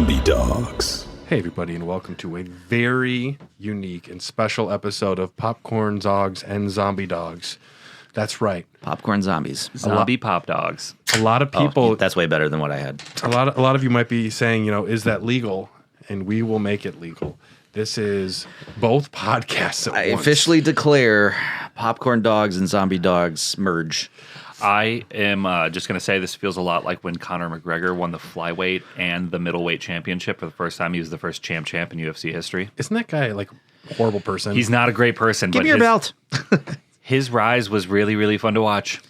Zombie Dogs. Hey everybody, and welcome to a very unique and special episode of Popcorn Zogs and Zombie Dogs. That's right. Popcorn zombies. Zombie pop dogs. A lot of people, Oh, that's way better than what I had. a lot of you might be saying, is that legal? And we will make it legal. This is both podcasts at I once. officially declare Popcorn Dogs and Zombie Dogs merge. I am just going to say this feels a lot like when Conor McGregor won the flyweight and the middleweight championship for the first time. He was the first champ in UFC history. Isn't that guy like a horrible person? He's not a great person. Give but me your belt. His rise was really, really fun to watch.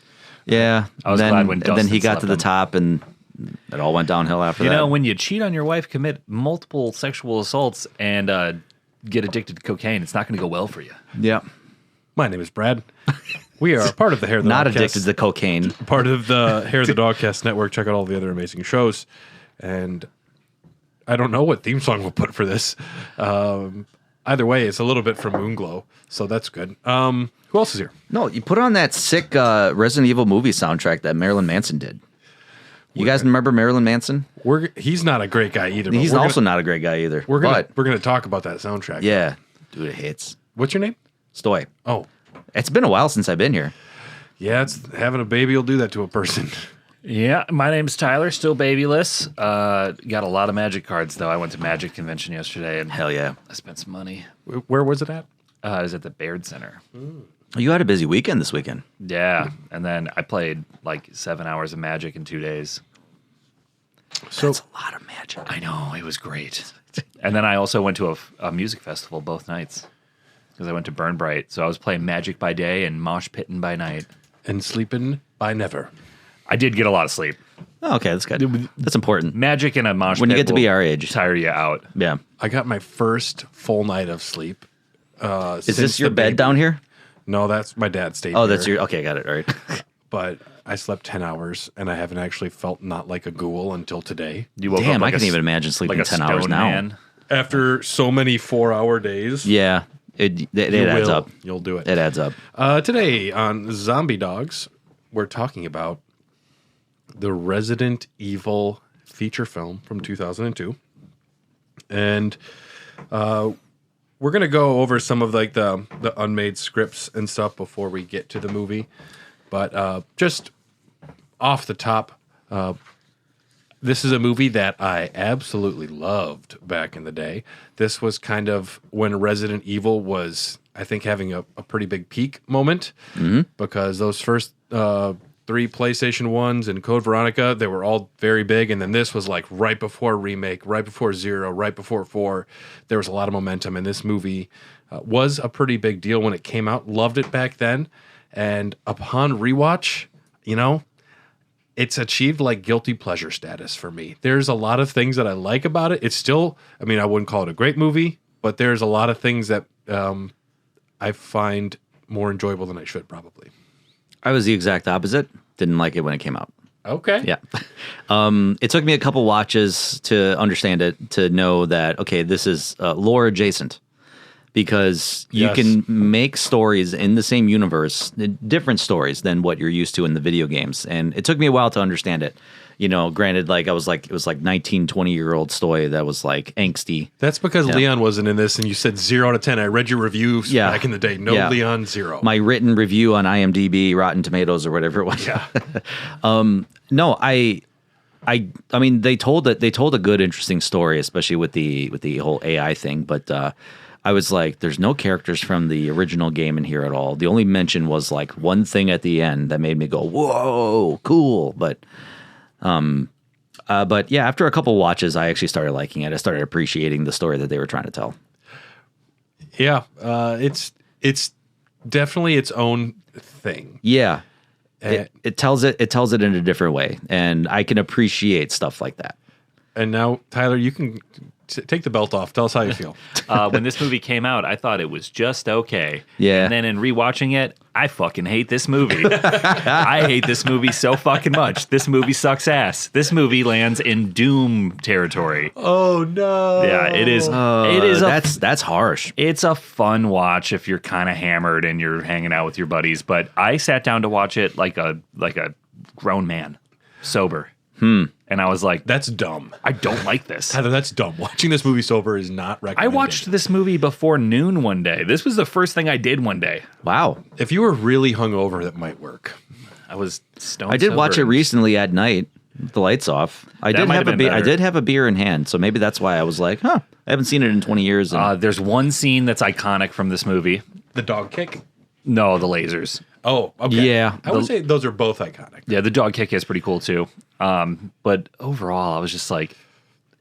Yeah. I was glad when and then he Dustin got to the slept him. top, and it all went downhill after that. You know, when you cheat on your wife, commit multiple sexual assaults, and get addicted to cocaine, it's not going to go well for you. Yeah. My name is Brad. We are part of the Hair of the Not Dogcast, addicted to cocaine. part of the Hair of the Dogcast network. Check out all the other amazing shows. And I don't know what theme song we'll put for this. Either way, it's a little bit from Moonglow, so that's good. Who else is here? No, you put on that sick Resident Evil movie soundtrack that Marilyn Manson did. You guys remember Marilyn Manson? He's not a great guy either. But He's we're also gonna, not a great guy either. We're gonna but, we're gonna talk about that soundtrack. yeah, dude, it hits. What's your name? Stoy. Oh, It's been a while since I've been here. yeah. It's having a baby will do that to a person. Yeah, my name's Tyler, still babyless. Got a lot of Magic cards, though. I went to Magic Convention yesterday, and Hell yeah. I spent some money. Where was it at? I was at the Baird Center. You had a busy weekend this weekend. Yeah, and then I played like 7 hours of Magic in 2 days. So That's a lot of magic. I know, it was great. And then I also went to a music festival both nights because I went to Burn Bright. So I was playing Magic by day and Mosh Pittin' by night. and sleeping by never. I did get a lot of sleep. Oh, okay, that's good. That's important. Magic and a mosh When you pit get to be will our age. tire you out. Yeah. I got my first full night of sleep. Is this your bed down here? No, that's my dad stayed. Oh, that's here. your. Okay, got it. All right. But I slept 10 hours, and I haven't actually felt not like a ghoul until today. You woke Damn, up I like can't a, even imagine sleeping like a 10 hours stone now. man. After so many 4-hour days, Yeah, it adds up. You'll do it. It adds up. Today on Zombie Dogs, we're talking about the Resident Evil feature film from 2002. And we're going to go over some of like the unmade scripts and stuff before we get to the movie. But just off the top, this is a movie that I absolutely loved back in the day. This was kind of when Resident Evil was, I think, having a pretty big peak moment because those first 3 PlayStation 1s and Code Veronica, they were all very big. And then this was like right before Remake, right before 0, right before 4. There was a lot of momentum. And this movie was a pretty big deal when it came out. Loved it back then. And upon rewatch, it's achieved like guilty pleasure status for me. There's a lot of things that I like about it. It's still, I wouldn't call it a great movie, but there's a lot of things that I find more enjoyable than I should probably. I was the exact opposite. Didn't like it when it came out. Okay. Yeah. It took me a couple watches to understand it, to know that, okay, this is lore adjacent. Because you Yes. can make stories in the same universe, different stories than what you're used to in the video games. And it took me a while to understand it. Granted, it was like 19, 20-year-old Stoy that was like angsty. That's because Leon wasn't in this and you said 0 out of 10. I read your reviews back in the day. No Yeah. Leon, 0. My written review on IMDb, Rotten Tomatoes, or whatever it was. Yeah. No, I mean, they told a good, interesting story, especially with the whole AI thing. But I was like, there's no characters from the original game in here at all. The only mention was like one thing at the end that made me go, whoa, cool. But yeah, after a couple watches, I actually started liking it. I started appreciating the story that they were trying to tell. Yeah. It's definitely its own thing. Yeah. It tells it in a different way, and I can appreciate stuff like that. And now, Tyler, you can take the belt off. Tell us how you feel. When this movie came out, I thought it was just okay. Yeah. And then in rewatching it, I fucking hate this movie. I hate this movie so fucking much. This movie sucks ass. This movie lands in Doom territory. Oh, no. Yeah, it is. It is. That's harsh. It's a fun watch if you're kind of hammered and you're hanging out with your buddies. But I sat down to watch it like a grown man, sober. And I was like, That's dumb. I don't like this. Heather, that's dumb. Watching this movie sober is not I recommended. watched this movie before noon one day. This was the first thing I did one day. Wow. If you were really hungover, that might work. I was stoned. I did watch it sober. recently at night with the lights off. I That did might have have a been beer. I better. did have a beer in hand, so maybe that's why I was like, I haven't seen it in 20 years. And There's one scene that's iconic from this movie. The dog kick? No, the lasers. Oh, okay. Yeah. I would say those are both iconic. Yeah, the dog kick is pretty cool too. But overall, I was just like,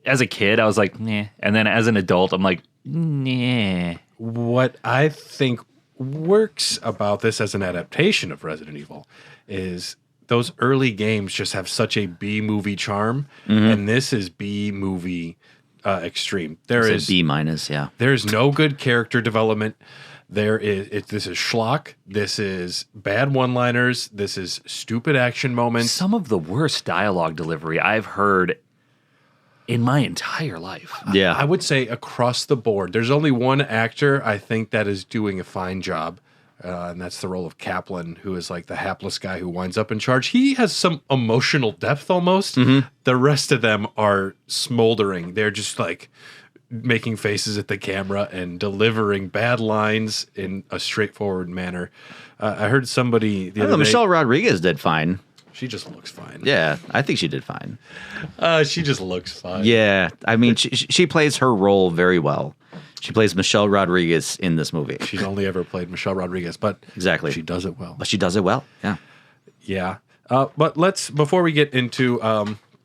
as a kid, I was like, nah. And then as an adult, I'm like, nah. What I think works about this as an adaptation of Resident Evil is those early games just have such a B movie charm, and this is B movie extreme. There it's is a B minus, yeah. There's no good character development. This is schlock. This is bad one-liners. This is stupid action moments. Some of the worst dialogue delivery I've heard in my entire life. Yeah. I would say across the board. There's only one actor I think that is doing a fine job, and that's the role of Kaplan, who is like the hapless guy who winds up in charge. He has some emotional depth almost. The rest of them are smoldering. They're just like making faces at the camera and delivering bad lines in a straightforward manner. I heard somebody the I don't know, other day. Michelle Rodriguez did fine. She just looks fine. Yeah, I think she did fine. She just looks fine. Yeah, I mean, she plays her role very well. She plays Michelle Rodriguez in this movie. She's only ever played Michelle Rodriguez, but Exactly. she does it well. But she does it well. Yeah. Yeah. But before we get into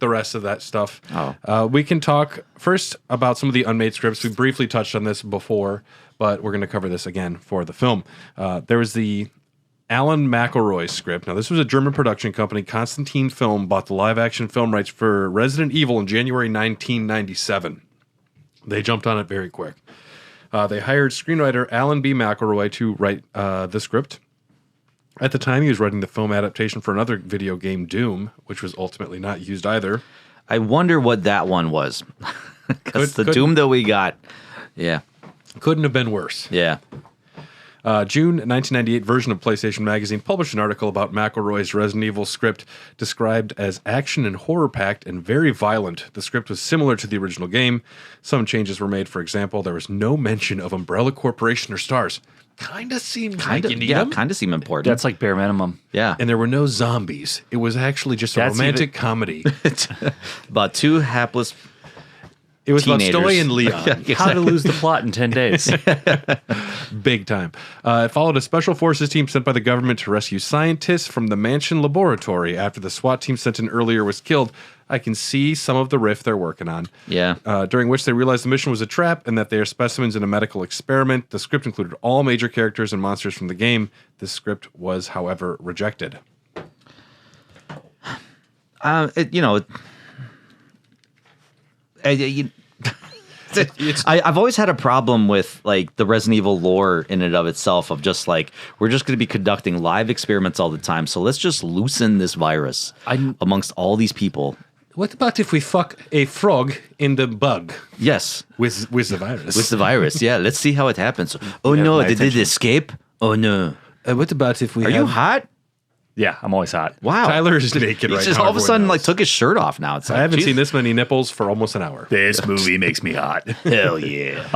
the rest of that stuff, we can talk first about some of the unmade scripts. We briefly touched on this before, but we're going to cover this again for the film. There was the Alan McElroy script. Now, this was a German production company. Constantine Film bought the live-action film rights for Resident Evil in January 1997. They jumped on it very quick. They hired screenwriter Alan B. McElroy to write the script. At the time, he was writing the film adaptation for another video game, Doom, which was ultimately not used either. I wonder what that one was. Because the Doom that we got, yeah. Couldn't have been worse. Yeah. June 1998 version of PlayStation Magazine published an article about McElroy's Resident Evil script described as action and horror-packed and very violent. The script was similar to the original game. Some changes were made. For example, there was no mention of Umbrella Corporation or stars. Kind of seemed like you need them. Kind of seem important. That's like bare minimum. yeah. And there were no zombies. It was actually just a That's romantic even- comedy. About two hapless. It was about Teenagers. Stoy and Leon. How to lose the plot in 10 days. Big time. It followed a special forces team sent by the government to rescue scientists from the Mansion laboratory after the SWAT team sent in earlier was killed. I can see some of the riff they're working on. Yeah. During which they realized the mission was a trap and that they are specimens in a medical experiment. The script included all major characters and monsters from the game. This script was, however, rejected. I've always had a problem with like the Resident Evil lore in and of itself of just like we're just going to be conducting live experiments all the time, so let's just loosen this virus amongst all these people. What about if we fuck a frog in the bug Yes, with the virus? with the virus. Yeah, let's see how it happens. Oh Yeah, no, my did it attention. escape? Oh no, what about if we are you hot? Yeah, I'm always hot. Wow, Tyler is naked He right just now. all of a everyone sudden knows. like took his shirt off. Now it's like, I haven't geez. seen this many nipples for almost an hour. This movie makes me hot. Hell yeah.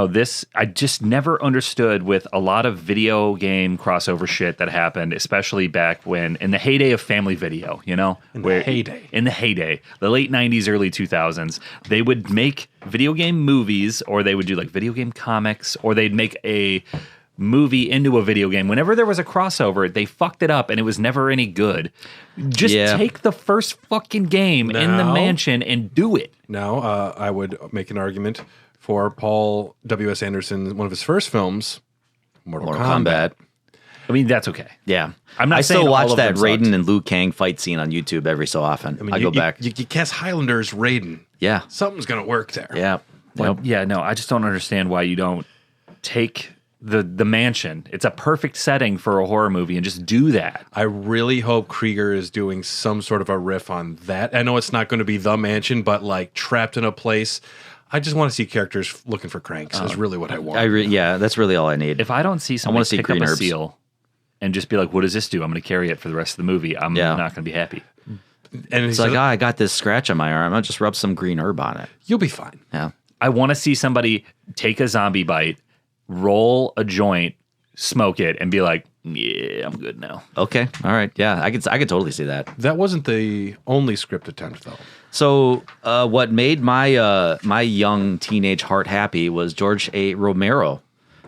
This I just never understood with a lot of video game crossover shit that happened, especially back when in the heyday of family video, you know? In the heyday. In the heyday, the late 90s, early 2000s, they would make video game movies or they would do like video game comics or they'd make a movie into a video game. Whenever there was a crossover, they fucked it up and it was never any good. Just take the first fucking game in the Now- mansion and do it. Now, I would make an argument for Paul W.S. Anderson, one of his first films, Mortal Kombat. I mean, that's okay. Yeah, I'm not I saying still all watch of that them Raiden sucked. and Liu Kang fight scene on YouTube every so often. I, mean, go back. You cast Highlanders Raiden. Yeah, Something's going to work there. yeah. But, Yep. yeah, no, I just don't understand why you don't take the mansion. It's a perfect setting for a horror movie and just do that. I really hope Krieger is doing some sort of a riff on that. I know it's not going to be the mansion, but like trapped in a place. I just want to see characters looking for cranks is really what I want. Yeah, that's really all I need. If I don't see someone wanna see pick up green a herbs. seal and just be like, what does this do? I'm going to carry it for the rest of the movie. I'm Yeah. not going to be happy. And It's like, I got this scratch on my arm. I'll just rub some green herb on it. you'll be fine. Yeah. I want to see somebody take a zombie bite, roll a joint, smoke it, and be like, yeah, I'm good now. Okay. All right. Yeah. I could totally see that. That wasn't the only script attempt, though. So what made my my young teenage heart happy was George A. Romero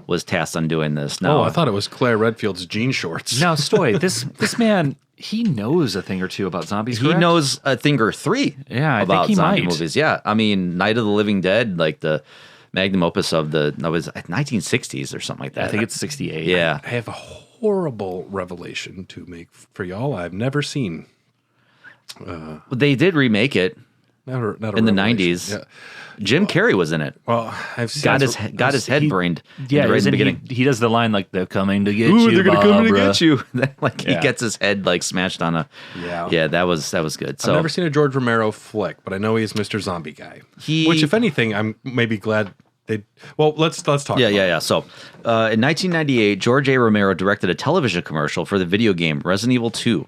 was tasked on doing this. Now, I thought it was Claire Redfield's jean shorts. Now, Stoy, this man, he knows a thing or two about zombies, he correct? knows a thing or three Yeah, I think about he zombie might. movies. Yeah. I mean, Night of the Living Dead, like the magnum opus of the 1960s or something like that. I think it's 68. Yeah. I have a horrible revelation to make for y'all. I've never seen. They did remake it Not a in the revelation. 90s. Yeah. Jim Carrey was in it. Well, I've seen Got his head brained. Yeah, right in the isn't beginning. he does the line like, they're coming to get Ooh, you, they're gonna come to Barbara. get you. Like he Yeah. gets his head like smashed on a. Yeah. Yeah, that was good. So I've never seen a George Romero flick, but I know he's Mr. Zombie Guy. He- Which, if anything, I'm maybe glad they. Well, let's talk. Yeah. So, in 1998, George A. Romero directed a television commercial for the video game Resident Evil 2.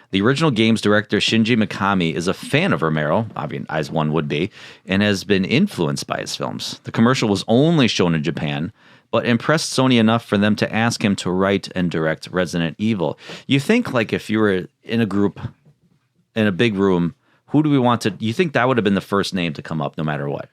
The original game's director Shinji Mikami is a fan of Romero, I mean, as one would be, and has been influenced by his films. The commercial was only shown in Japan, but impressed Sony enough for them to ask him to write and direct Resident Evil. You think, like, if you were in a group, in a big room, who do we want to? You think that would have been the first name to come up, no matter what?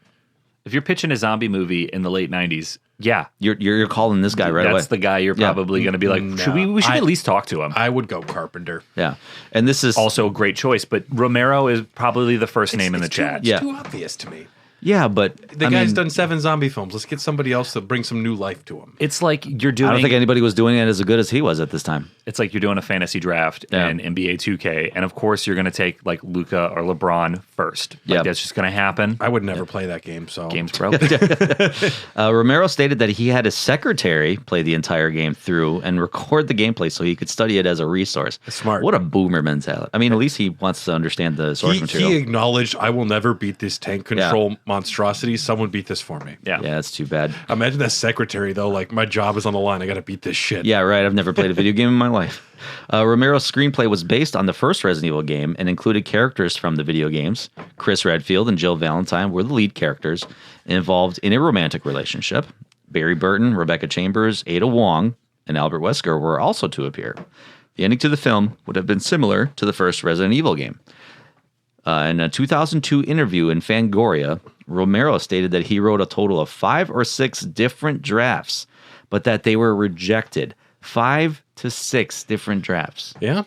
If you're pitching a zombie movie in the late 90s, yeah. You're calling this guy right away. That's the guy you're Yeah. probably going to be like, we should at least talk to him. I would go Carpenter. Yeah, and this is Also a great choice, but Romero is probably the first name in the chat. It's Yeah. too obvious to me. yeah, but The guy's done 7 zombie films. Let's get somebody else to bring some new life to him. It's like you're doing. I don't think anybody was doing it as good as he was at this time. It's like you're doing a fantasy draft Yeah. in NBA 2K, and of course you're going to take like Luka or LeBron first. Like, Yeah. that's just going to happen. I would never play that game. So Game's broke. Romero stated that he had his secretary play the entire game through and record the gameplay so he could study it as a resource. Smart. What a boomer mentality. I mean, at least he wants to understand the source material. he acknowledged, I will never beat this tank control monstrosity. Someone beat this for me. Yeah. Yeah, that's too bad. Imagine that secretary, though. Like, my job is on the line. I got to beat this shit. Yeah, right. I've never played a video game in my life. Romero's screenplay was based on the first Resident Evil game and included characters from the video games. Chris Redfield and Jill Valentine were the lead characters involved in a romantic relationship. Barry Burton, Rebecca Chambers, Ada Wong, and Albert Wesker were also to appear. The ending to the film would have been similar to the first Resident Evil game. In a 2002 interview in Fangoria, Romero stated that he wrote a total of 5 or 6 different drafts, but that they were rejected. 5 to 6 different drafts. Yeah.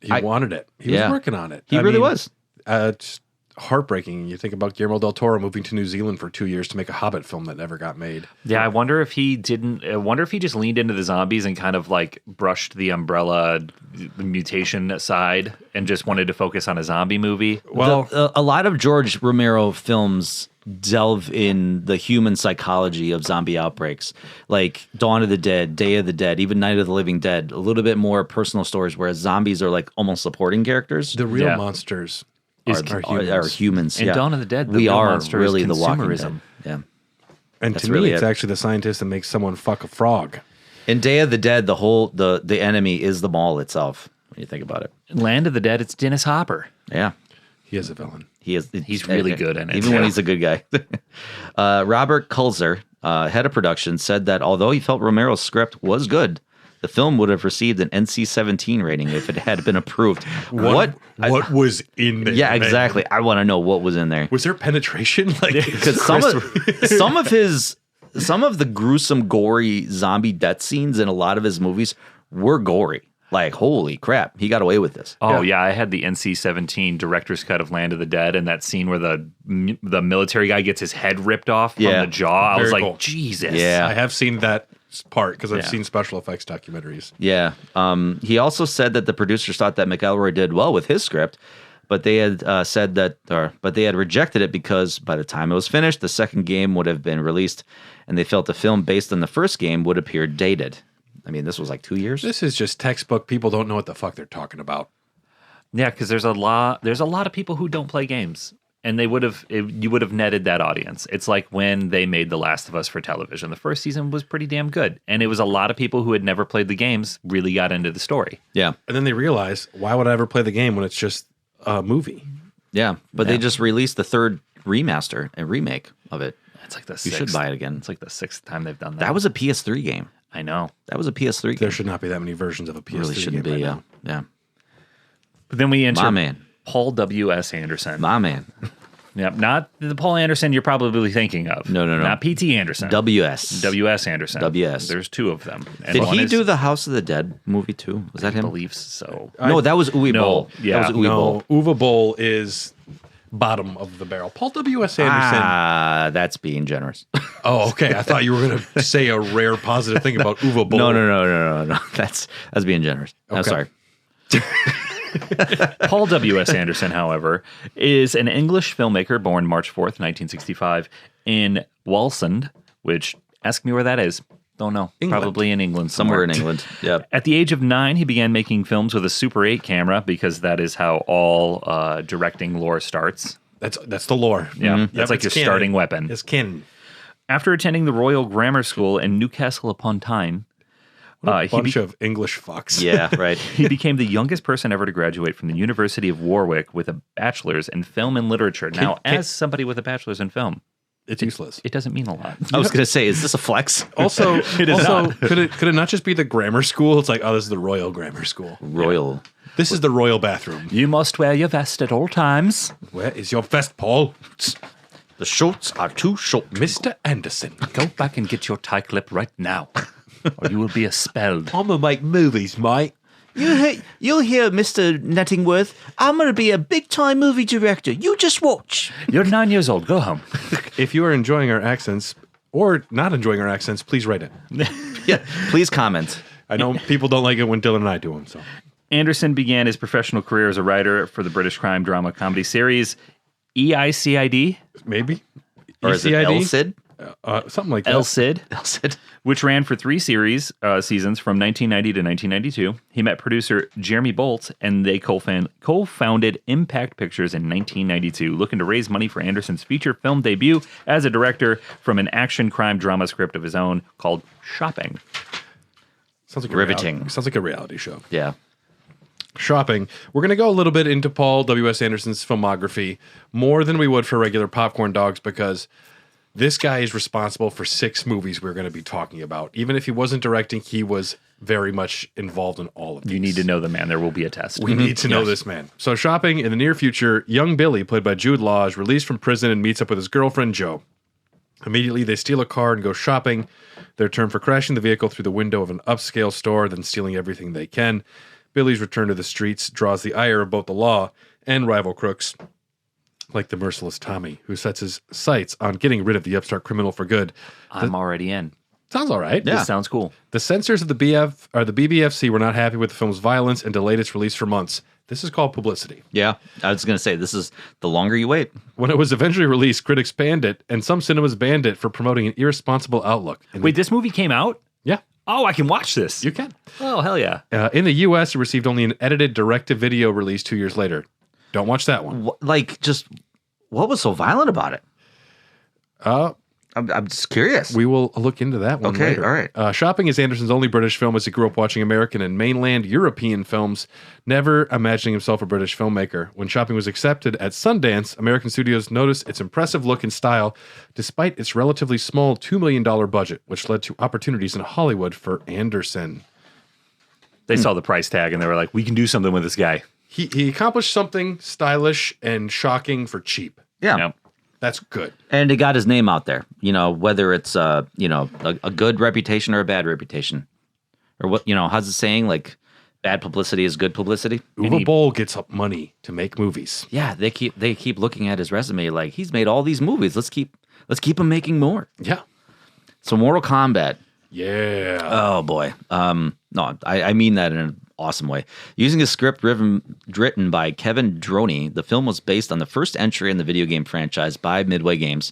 He wanted it. He Yeah. was working on it. He really was. It's heartbreaking. You think about Guillermo del Toro moving to New Zealand for 2 years to make a Hobbit film that never got made. Yeah, I wonder if he didn't. I wonder if he just leaned into the zombies and kind of like brushed the umbrella, the mutation aside, and just wanted to focus on a zombie movie. Well, A lot of George Romero films delve in the human psychology of zombie outbreaks, like Dawn of the Dead, Day of the Dead, even Night of the Living Dead. A little bit more personal stories, whereas zombies are like almost supporting characters. the real Yeah. monsters Is- are humans. In yeah. Dawn of the Dead, the we real are monster really is the Walking Dead. consumerism. Yeah. And That's to really me, it's it. actually the scientist that makes someone fuck a frog. In Day of the Dead, the enemy is the mall itself. When you think about it, Land of the Dead, it's Dennis Hopper. yeah. He is a villain. He's really good in it. even when Yeah. he's a good guy. Robert Kulzer, head of production, said that although he felt Romero's script was good, the film would have received an NC-17 rating if it had been approved. What was in there? Yeah, man? exactly. I want to know what was in there. Was there penetration? Like, Because some of the gruesome, gory zombie death scenes in a lot of his movies were gory. Like, holy crap, he got away with this. Oh yeah, I had the NC-17 director's cut of Land of the Dead, and that scene where the military guy gets his head ripped off from Yeah. the jaw. I was Very like, cool. Jesus. Yeah. I have seen that part because I've Yeah. seen special effects documentaries. Yeah. He also said that the producers thought that McElroy did well with his script, but they had but they had rejected it because by the time it was finished, the second game would have been released, and they felt the film based on the first game would appear dated. I mean, this was like 2 years. This is just textbook. People don't know what the fuck they're talking about. Yeah, because there's a lot of people who don't play games, and you would have netted that audience. It's like when they made The Last of Us for television. The first season was pretty damn good, and it was a lot of people who had never played the games really got into the story. Yeah. And then they realize, why would I ever play the game when it's just movie. Yeah, but they just released the third remaster and remake of it. It's like the You sixth. should buy it again. It's like the sixth time they've done that. That was a PS3 game. I know. That was a PS3 game. There should not be that many versions of a PS3 really shouldn't game be. right Yeah, now. But then we enter My man. Paul W.S. Anderson. My man. Yep, not the Paul Anderson you're probably thinking of. No. Not P.T. Anderson. WS. W.S. Anderson. WS. There's two of them. And Did one he is- do the House of the Dead movie too? Was that I him? believe so. No, that was Uwe No, Boll. yeah. That was Uwe Boll. No, Uwe Boll is bottom of the barrel. Paul W.S. Anderson. That's being generous. Oh, okay. I thought you were going to say a rare positive thing about Uwe Boll. No. That's being generous. I'm Okay. sorry. Paul W.S. Anderson, however, is an English filmmaker born March 4th, 1965, in Wallsend, which, ask me where that is. Don't know. England. Probably in England Somewhere somewhere. in England. Yep. At the age of 9, he began making films with a Super 8 camera because that is how all directing lore starts. That's the lore. Yeah, that's like it's your canon. starting weapon. It's canon. After attending the Royal Grammar School in Newcastle upon Tyne, A bunch of English fucks. Yeah, right. he became the youngest person ever to graduate from the University of Warwick with a bachelor's in film and literature. Now, as somebody with a bachelor's in film, It's useless. it doesn't mean a lot. I was going to say, is this a flex? Also, It is also not. could it not just be the grammar school? It's like, oh, this is the Royal Grammar School. Royal. This is the royal bathroom. You must wear your vest at all times. Where is your vest, Paul? The shorts are too short. Mr. Anderson. Go back and get your tie clip right now, or you will be expelled. I'm going to make movies, mate. You'll hear, Mr. Nettingworth. I'm going to be a big-time movie director. You just watch. You're 9 years old. Go home. If you are enjoying our accents or not enjoying our accents, please write it. Yeah. Please comment. I know people don't like it when Dylan and I do them, so. Anderson began his professional career as a writer for the British crime drama comedy series EICID, Maybe. Or is it ECID? El Cid? Something like that. El Cid, El Cid. which ran for 3 seasons from 1990 to 1992. He met producer Jeremy Bolt, and they co-founded Impact Pictures in 1992, looking to raise money for Anderson's feature film debut as a director from an action crime drama script of his own called Shopping. Sounds like Riveting. Sounds like a reality show. Yeah. Shopping. We're going to go a little bit into Paul W.S. Anderson's filmography more than we would for regular popcorn dogs because this guy is responsible for 6 movies we're going to be talking about. Even if he wasn't directing, he was very much involved in all of these. You need to know the man. There will be a test. We need to know this man. So, Shopping, in the near future, young Billy, played by Jude Law, is released from prison and meets up with his girlfriend, Jo. Immediately, they steal a car and go shopping. Their term for crashing the vehicle through the window of an upscale store, then stealing everything they can. Billy's return to the streets draws the ire of both the law and rival crooks, like the merciless Tommy, who sets his sights on getting rid of the upstart criminal for good. I'm already in. Sounds all right. Yeah. This sounds cool. The censors of the BBFC were not happy with the film's violence and delayed its release for months. This is called publicity. Yeah. I was going to say, this is the longer you wait. When it was eventually released, critics banned it, and some cinemas banned it for promoting an irresponsible outlook. Wait, this movie came out? Yeah, Oh, I can watch this. you can. Oh, hell yeah. In the U.S., it received only an edited direct-to-video release 2 years later. Don't watch that one. What was so violent about it? I'm just curious. We will look into that one Okay, later. all right. Shopping is Anderson's only British film as he grew up watching American and mainland European films, never imagining himself a British filmmaker. When Shopping was accepted at Sundance, American studios noticed its impressive look and style, despite its relatively small $2 million budget, which led to opportunities in Hollywood for Anderson. They saw the price tag and they were like, we can do something with this guy. He accomplished something stylish and shocking for cheap. yeah. Yep. That's good. And it got his name out there, whether it's, a good reputation or a bad reputation. Or what, how's it saying? Like, bad publicity is good publicity. Uwe Boll gets up money to make movies. Yeah, they keep looking at his resume like he's made all these movies. Let's keep him making more. Yeah. So Mortal Kombat. Yeah. Oh boy. No, I mean that in an awesome way. Using a script written by Kevin Droney, the film was based on the first entry in the video game franchise by Midway Games,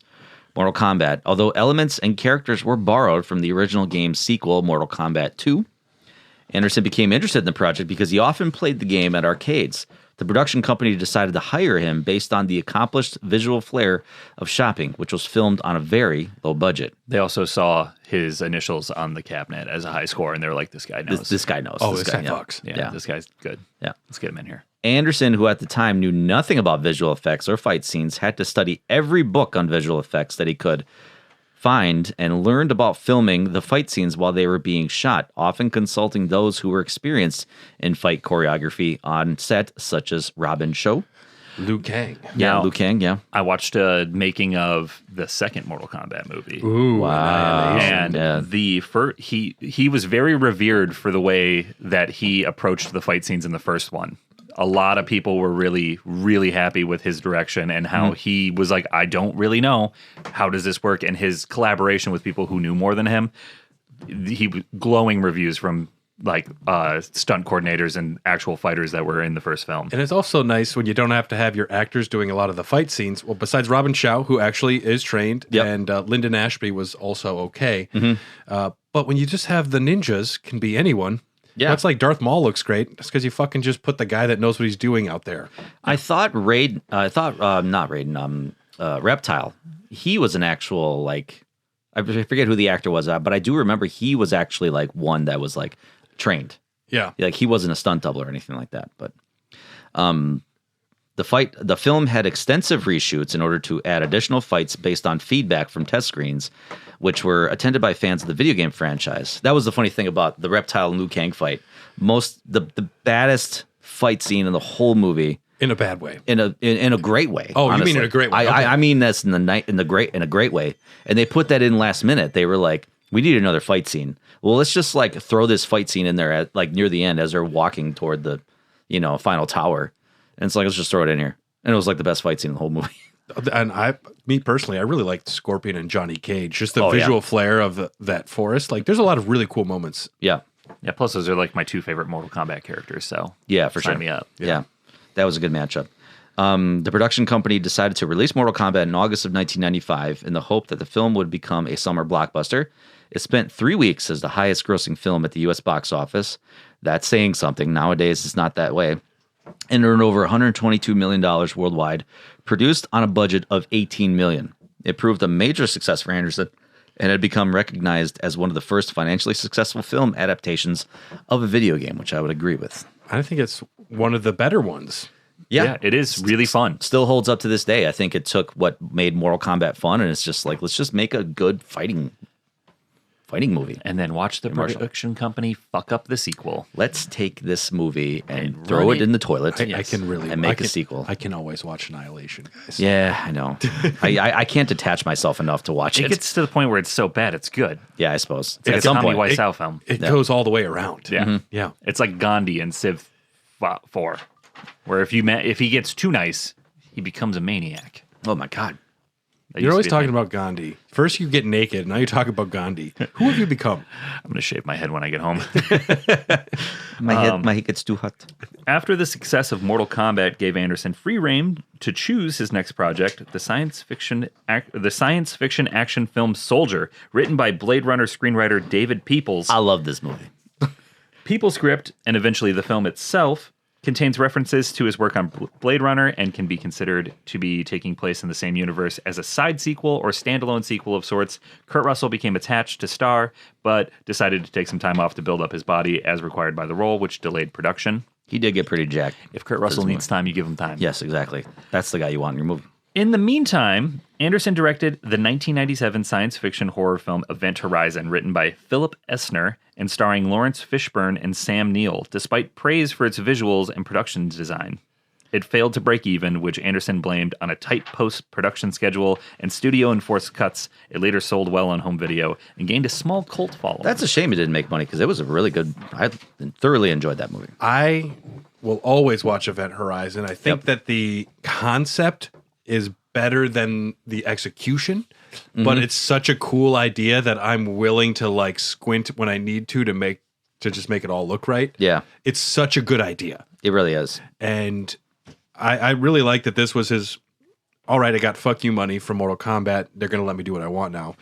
Mortal Kombat. Although elements and characters were borrowed from the original game's sequel, Mortal Kombat 2, Anderson became interested in the project because he often played the game at arcades. The production company decided to hire him based on the accomplished visual flair of Shopping, which was filmed on a very low budget. They also saw his initials on the cabinet as a high score, and they were like, this guy knows. This guy knows. Oh, this guy yeah. fucks. yeah, Yeah. this guy's good. Yeah. Let's get him in here. Anderson, who at the time knew nothing about visual effects or fight scenes, had to study every book on visual effects that he could find and learned about filming the fight scenes while they were being shot, often consulting those who were experienced in fight choreography on set, such as Robin Shou. Liu Kang. Yeah, Now, Liu Kang, yeah. I watched a making of the second Mortal Kombat movie. Ooh, Wow. Annihilation. And the first, he was very revered for the way that he approached the fight scenes in the first one. A lot of people were really, really happy with his direction and how he was like, I don't really know. How does this work? And his collaboration with people who knew more than him, glowing reviews from like stunt coordinators and actual fighters that were in the first film. And it's also nice when you don't have to have your actors doing a lot of the fight scenes. Well, besides Robin Shou, who actually is trained, and Lyndon Ashby was also okay. But when you just have the ninjas, can be anyone. Yeah. That's like Darth Maul looks great. That's because you fucking just put the guy that knows what he's doing out there. I thought not Raiden, Reptile. He was an actual, like, I forget who the actor was, but I do remember he was actually like one that was like trained. Yeah. Like he wasn't a stunt double or anything like that. But the film had extensive reshoots in order to add additional fights based on feedback from test screens, which were attended by fans of the video game franchise. That was the funny thing about the Reptile and Liu Kang fight. The baddest fight scene in the whole movie. In a bad way. In a great way. Oh, honestly. you mean in a great way? Okay. I mean that's in a great way. And they put that in last minute. They were like, we need another fight scene. Well, let's just like throw this fight scene in there at like near the end as they're walking toward the, final tower. And it's like, let's just throw it in here. And it was like the best fight scene in the whole movie. And me personally, I really liked Scorpion and Johnny Cage. Just the visual flair of that forest. Like, there's a lot of really cool moments. Yeah. Yeah, plus those are like my two favorite Mortal Kombat characters, so Yeah, for sign sure. me up. Yeah. That was a good matchup. The production company decided to release Mortal Kombat in August of 1995 in the hope that the film would become a summer blockbuster. It spent 3 weeks as the highest grossing film at the U.S. box office. That's saying something. Nowadays, it's not that way. And earned over $122 million worldwide, produced on a budget of $18 million. It proved a major success for Anderson and had become recognized as one of the first financially successful film adaptations of a video game, which I would agree with. I think it's one of the better ones. Yeah, it is really fun. Still holds up to this day. I think it took what made Mortal Kombat fun, and it's just like, let's just make a good fighting movie. And then watch the production company fuck up the sequel. Let's take this movie and throw it in the toilet. I can really and make a sequel. I can always watch Annihilation, guys. Yeah, I know. I can't detach myself enough to watch it. It gets to the point where it's so bad, it's good. Yeah, I suppose. It's like At a some Tommy point. Wiseau film. It goes all the way around. Yeah. Yeah. It's like Gandhi in Civ 4, where if he gets too nice, he becomes a maniac. Oh my God. That You're used always to be a talking thing. about Gandhi. First you get naked, now you talk about Gandhi. Who have you become? I'm going to shave my head when I get home. My head gets too hot. After the success of Mortal Kombat gave Anderson free rein to choose his next project, the science fiction action film Soldier, written by Blade Runner screenwriter David Peoples. I love this movie. Peoples' script, and eventually the film itself, contains references to his work on Blade Runner and can be considered to be taking place in the same universe as a side sequel or standalone sequel of sorts. Kurt Russell became attached to star, but decided to take some time off to build up his body as required by the role, which delayed production. He did get pretty jacked. If Kurt Russell needs time, you give him time. Yes, exactly. That's the guy you want in your movie. In the meantime, Anderson directed the 1997 science fiction horror film Event Horizon, written by Philip Esner and starring Lawrence Fishburne and Sam Neill, despite praise for its visuals and production design. It failed to break even, which Anderson blamed on a tight post-production schedule and studio-enforced cuts. It later sold well on home video and gained a small cult following. That's a shame it didn't make money because it was a really good. I thoroughly enjoyed that movie. I will always watch Event Horizon. I think that the concept is better than the execution, but it's such a cool idea that I'm willing to like squint when I need to just make it all look right. Yeah, It's such a good idea. it really is. And I really like that this was his, all right, I got fuck you money from Mortal Kombat. They're going to let me do what I want now.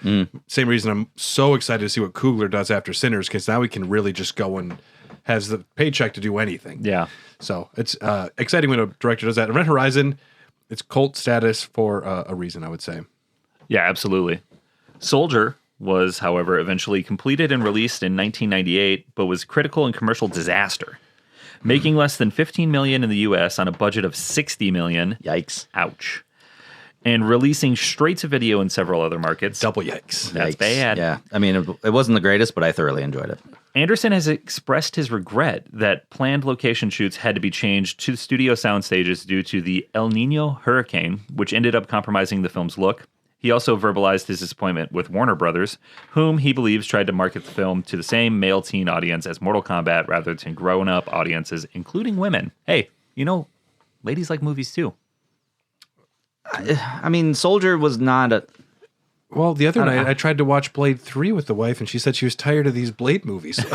Same reason I'm so excited to see what Coogler does after Sinners, because now he can really just go and has the paycheck to do anything. Yeah. So it's exciting when a director does that. Event Horizon, it's cult status for a reason, I would say. Yeah, absolutely. Soldier was, however, eventually completed and released in 1998, but was critical and commercial disaster. making less than $15 million in the U.S. on a budget of $60 million. Yikes. Ouch. And releasing straight to video in several other markets. Double yikes. That's Yikes. bad. Yeah. I mean, it wasn't the greatest, but I thoroughly enjoyed it. Anderson has expressed his regret that planned location shoots had to be changed to studio sound stages due to the El Nino hurricane, which ended up compromising the film's look. He also verbalized his disappointment with Warner Brothers, whom he believes tried to market the film to the same male teen audience as Mortal Kombat rather than grown-up audiences, including women. Hey, ladies like movies too. I mean, Soldier was not a... Well, the other night I tried to watch Blade 3 with the wife, and she said she was tired of these Blade movies.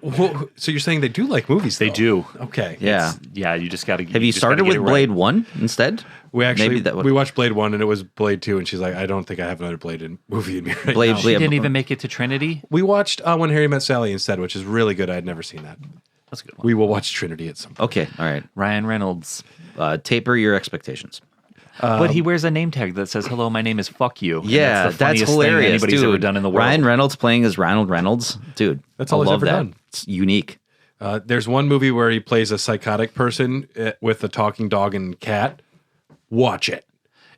Well, so you're saying they do like movies, though? They do. Okay. Yeah. You just got to. Have you started with Blade 1 instead? We actually Maybe we watched Blade 1, and it was Blade 2, and she's like, I don't think I have another Blade movie in me right now. She didn't even make it to Trinity. We watched When Harry Met Sally instead, which is really good. I had never seen that. That's a good one. We will watch Trinity at some point. Okay, all right. Ryan Reynolds. Taper your expectations. But he wears a name tag that says, "Hello, my name is Fuck You." And Yeah, the that's funniest thing hilarious, anybody's dude. ever done in the world. Ryan Reynolds playing as Ronald Reynolds, dude. That's all I he's love ever that. done. It's unique. There's one movie where he plays a psychotic person with a talking dog and cat. Watch it.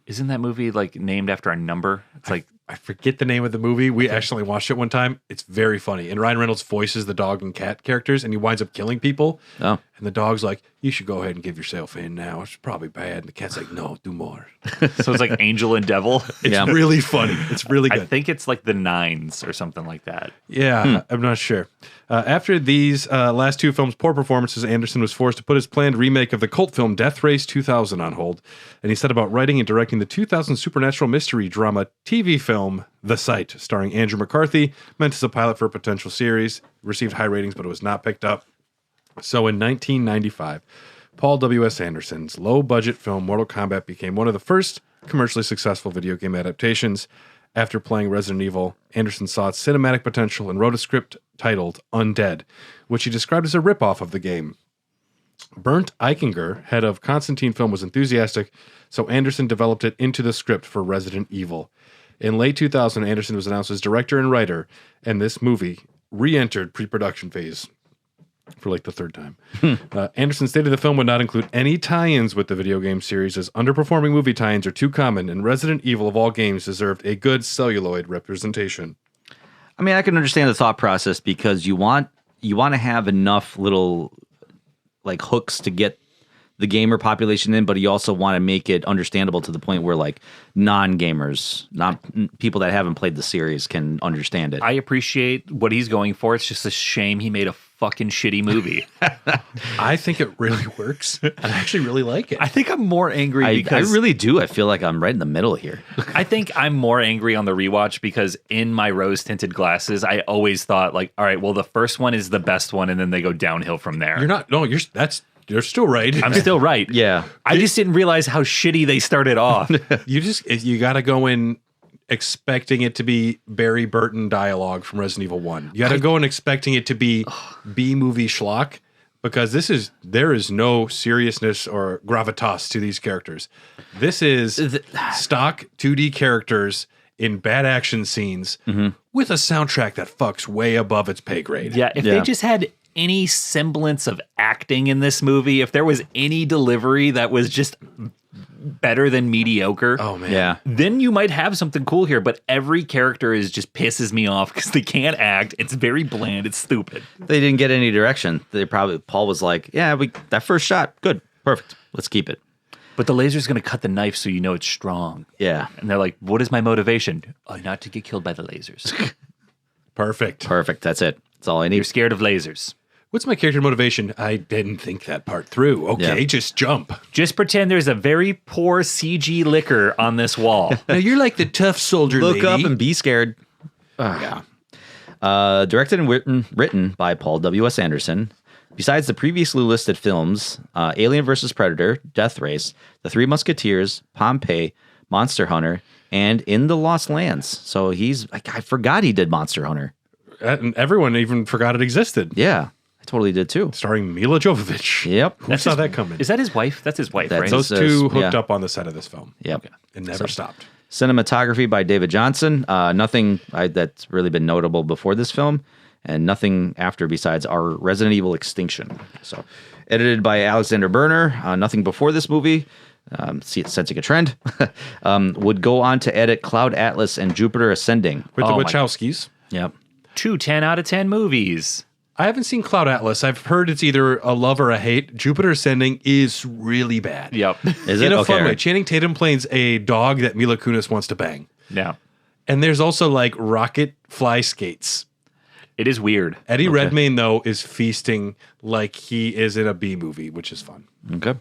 Isn't that movie like named after a number? It's like I forget the name of the movie. We actually watched it one time. It's very funny. And Ryan Reynolds voices the dog and cat characters, and he winds up killing people. Oh. And the dog's like, you should go ahead and give yourself in now. It's probably bad. And the cat's like, no, do more. so. It's like Angel and Devil. It's Yeah. really funny. It's really good. I think it's like the Nines or something like that. Yeah, I'm not sure. After these last two films' poor performances, Anderson was forced to put his planned remake of the cult film Death Race 2000 on hold, and he set about writing and directing the 2000 supernatural mystery drama TV film The Sight, starring Andrew McCarthy, meant as a pilot for a potential series. Received high ratings, but it was not picked up. So in 1995, Paul W.S. Anderson's low-budget film Mortal Kombat became one of the first commercially successful video game adaptations. After playing Resident Evil, Anderson saw its cinematic potential and wrote a script titled Undead, which he described as a ripoff of the game. Bernd Eichinger, head of Constantine Film, was enthusiastic, so Anderson developed it into the script for Resident Evil. In late 2000, Anderson was announced as director and writer, and this movie re-entered pre-production phase for like the third time. Anderson stated the film would not include any tie-ins with the video game series, as underperforming movie tie-ins are too common, and Resident Evil of all games deserved a good celluloid representation. I mean, I can understand the thought process because you want to have enough little like hooks to get the gamer population in, but you also want to make it understandable to the point where like non-gamers, not people that haven't played the series, can understand it. I appreciate what he's going for. It's just a shame he made a fucking shitty movie. I think it really works. I actually really like it. I think I'm more angry I because really do. I feel like I'm right in the middle here. I think I'm more angry on the rewatch because in my rose-tinted glasses, I always thought like, all right, well, the first one is the best one, and then they go downhill from there. You're still right. I'm still right. Yeah. I just didn't realize how shitty they started off. You got to go in expecting it to be Barry Burton dialogue from Resident Evil 1. You got to go in expecting it to be B-movie schlock, because there is no seriousness or gravitas to these characters. This is stock 2D characters in bad action scenes with a soundtrack that fucks way above its pay grade. Yeah, if they just had any semblance of acting in this movie, if there was any delivery that was just better than mediocre, Oh man. Yeah. then you might have something cool here. But every character just pisses me off because they can't act. It's very bland. It's stupid. They didn't get any direction. Paul was like, yeah, that first shot, good, perfect. Let's keep it. But the laser's going to cut the knife so you know it's strong. Yeah. And they're like, what is my motivation? Oh, not to get killed by the lasers. Perfect. Perfect. That's it. That's all I need. You're scared of lasers. What's my character motivation? I didn't think that part through. Okay, Yeah. just jump. Just pretend there's a very poor CG liquor on this wall. Now you're like the tough soldier Look lady. up and be scared. Yeah. Directed and written by Paul W.S. Anderson. Besides the previously listed films, Alien vs. Predator, Death Race, The Three Musketeers, Pompeii, Monster Hunter, and In the Lost Lands. So I forgot he did Monster Hunter. And everyone even forgot it existed. Yeah, I totally did too. Starring Mila Jovovich. Yep. Who saw that coming? Is that his wife? That's his wife, That's right? Those his- two hooked yeah. up on the set of this film Yep. and never stopped. Cinematography by David Johnson. Nothing that's really been notable before this film. and nothing after besides our Resident Evil Extinction. So, edited by Alexander Berner. Nothing before this movie. See it sensing a trend. Would go on to edit Cloud Atlas and Jupiter Ascending. With the Wachowskis. Yep. 2 10 out of 10 movies. I haven't seen Cloud Atlas. I've heard it's either a love or a hate. Jupiter Ascending is really bad. Yep. Is it? In a Okay. fun way. Channing Tatum plays a dog that Mila Kunis wants to bang. Yeah. And there's also like rocket fly skates. It is weird. Eddie Redmayne, though, is feasting like he is in a B movie, which is fun. Okay.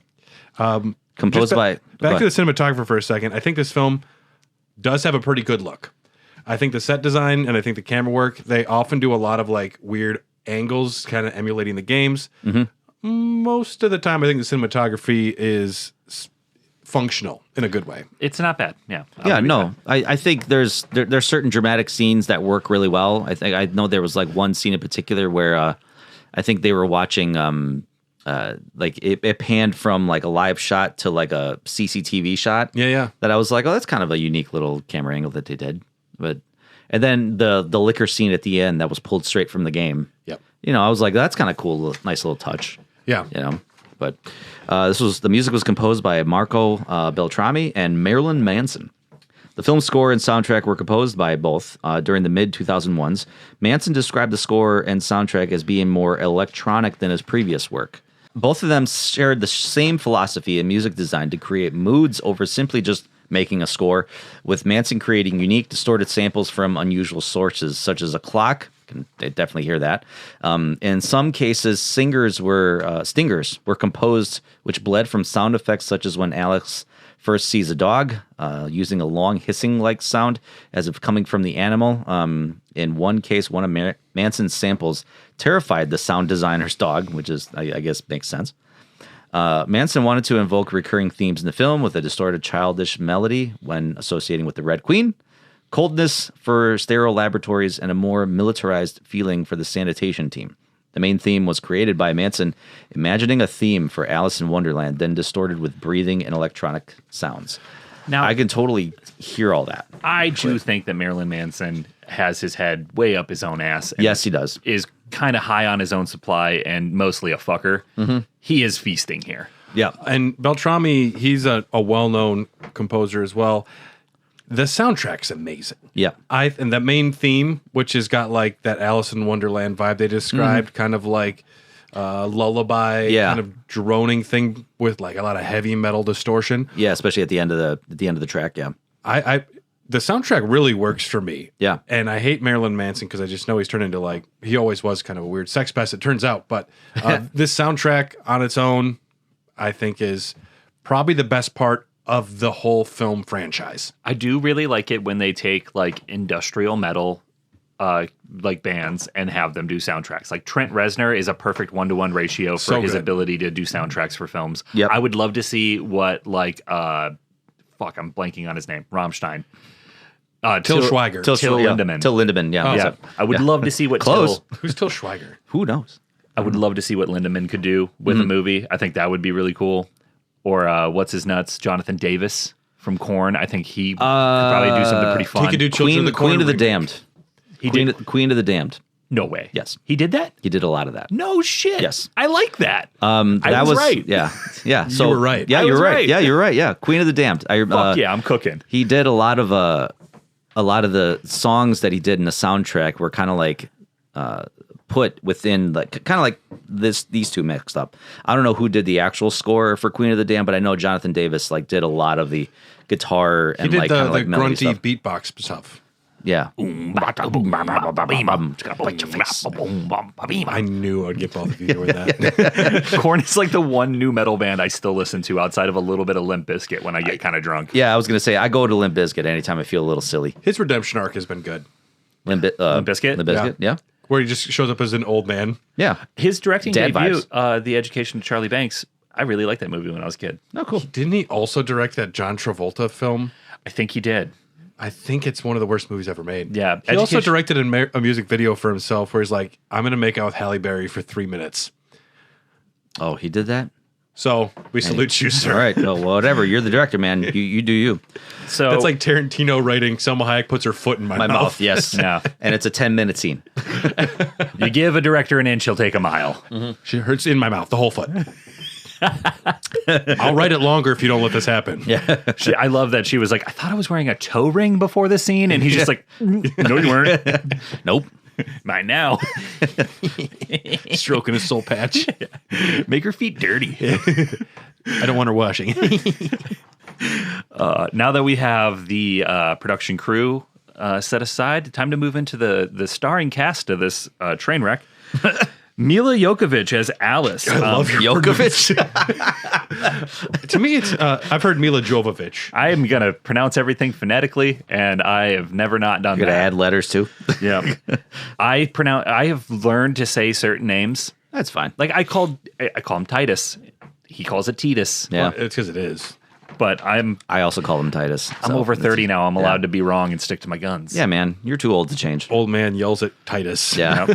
Composed by... Back to the cinematographer for a second. I think this film does have a pretty good look. I think the set design and I think the camera work, they often do a lot of like weird angles, kind of emulating the games. Most of the time, I think the cinematography is functional in a good way. It's not bad. Yeah. Yeah, no, I think there's certain dramatic scenes that work really well. I know there was like one scene in particular where I think they were watching like it panned from like a live shot to like a CCTV shot. Yeah. That I was like, oh, that's kind of a unique little camera angle that they did. And then the liquor scene at the end that was pulled straight from the game. Yep. You know, I was like, that's kind of cool, nice little touch. Yeah. You know, but the music was composed by Marco Beltrami and Marilyn Manson. The film score and soundtrack were composed by both during the mid-2001s. Manson described the score and soundtrack as being more electronic than his previous work. Both of them shared the same philosophy in music design to create moods over simply just making a score, with Manson creating unique, distorted samples from unusual sources, such as a clock. Can definitely hear that. In some cases, stingers were composed, which bled from sound effects, such as when Alex first sees a dog, using a long hissing-like sound as if coming from the animal. In one case, one of Manson's samples terrified the sound designer's dog, which is, I guess, makes sense. Manson wanted to invoke recurring themes in the film with a distorted childish melody when associating with the Red Queen, coldness for sterile laboratories, and a more militarized feeling for the sanitation team. The main theme was created by Manson imagining a theme for Alice in Wonderland, then distorted with breathing and electronic sounds. Now, I can totally hear all that. I do think that Marilyn Manson has his head way up his own ass. And yes, he does. Is kind of high on his own supply and mostly a fucker. He is feasting here. Yeah. And Beltrami, he's a well-known composer as well. The soundtrack's amazing. Yeah. And the main theme, which has got like that Alice in Wonderland vibe they described, kind of like lullaby, kind of droning thing with like a lot of heavy metal distortion. Yeah, especially at the end of the track. Yeah. The soundtrack really works for me. Yeah. And I hate Marilyn Manson because I just know he's turned into like, he always was kind of a weird sex pest, it turns out. But this soundtrack on its own, I think, is probably the best part of the whole film franchise. I do really like it when they take like industrial metal like bands and have them do soundtracks. Like Trent Reznor is a perfect 1-to-1 ratio for his ability to do soundtracks for films. Yep. I would love to see what like I'm blanking on his name. Rammstein. Till Schweiger. Till Lindemann. Till Lindemann, yeah. Yeah. I would love to see what Close. Who's Till Schweiger? Who knows? I would love to see what Lindemann could do with a movie. I think that would be really cool. Or what's his nuts? Jonathan Davis from Korn. I think he could probably do something pretty fun. He could do Children of the Corn Queen of the remake. Damned. Queen of the Damned. No way. Yes. He did that? He did a lot of that. No shit. Yes. I like that. I was right. Yeah. Yeah. So, were right. Yeah, I you're was right. right. Yeah, you're right. Yeah. Queen of the Damned. Fuck yeah, I'm cooking. He did a lot of the songs that he did in the soundtrack were kind of like put within like kind of like these two mixed up. I don't know who did the actual score for Queen of the Damned, but I know Jonathan Davis like did a lot of the guitar and He did like the kind of like melody grunty stuff. beatbox stuff. Yeah. I knew I'd get both of you doing that. Korn is like the one new metal band I still listen to outside of a little bit of Limp Bizkit when I get kind of drunk. Yeah, I was gonna say I go to Limp Bizkit anytime I feel a little silly. His redemption arc has been good. Limp Bizkit? Limp Bizkit, yeah. Where he just shows up as an old man. Yeah. His directing Dad debut, vibes. The Education of Charlie Banks, I really liked that movie when I was a kid. Oh, cool. Didn't he also direct that John Travolta film? I think he did. I think it's one of the worst movies ever made. Yeah. He also directed a music video for himself where he's like, I'm going to make out with Halle Berry for 3 minutes. Oh, he did that? So we salute you, sir. All right, well, whatever. You're the director, man. You do you. So That's like Tarantino writing Selma Hayek puts her foot in my My mouth. mouth, yes. Yeah. And it's a 10-minute scene. you give a director an inch, he'll take a mile. She hurts in my mouth, the whole foot. I'll write it longer if you don't let this happen. Yeah. I love that she was like, I thought I was wearing a toe ring before the scene, and he's just like, no, you weren't. Nope. Mine now. Stroking his soul patch. Make her feet dirty. I don't want her washing. Now that we have the production crew set aside, time to move into the starring cast of this train wreck. Mila Jokovic as Alice. I love your Jokovic. To me, it's I've heard Mila Jovovich. I am gonna pronounce everything phonetically, and I have never not done You're that. going to add letters, too? Yeah, I have learned to say certain names. That's fine. Like I call him Titus. He calls it Titus. Yeah. Well, it's because it is. But I'm I also call him Titus. I'm so over 30 now. I'm allowed yeah. to be wrong and stick to my guns. Yeah, man. You're too old to change. Old man yells at Titus. Yeah.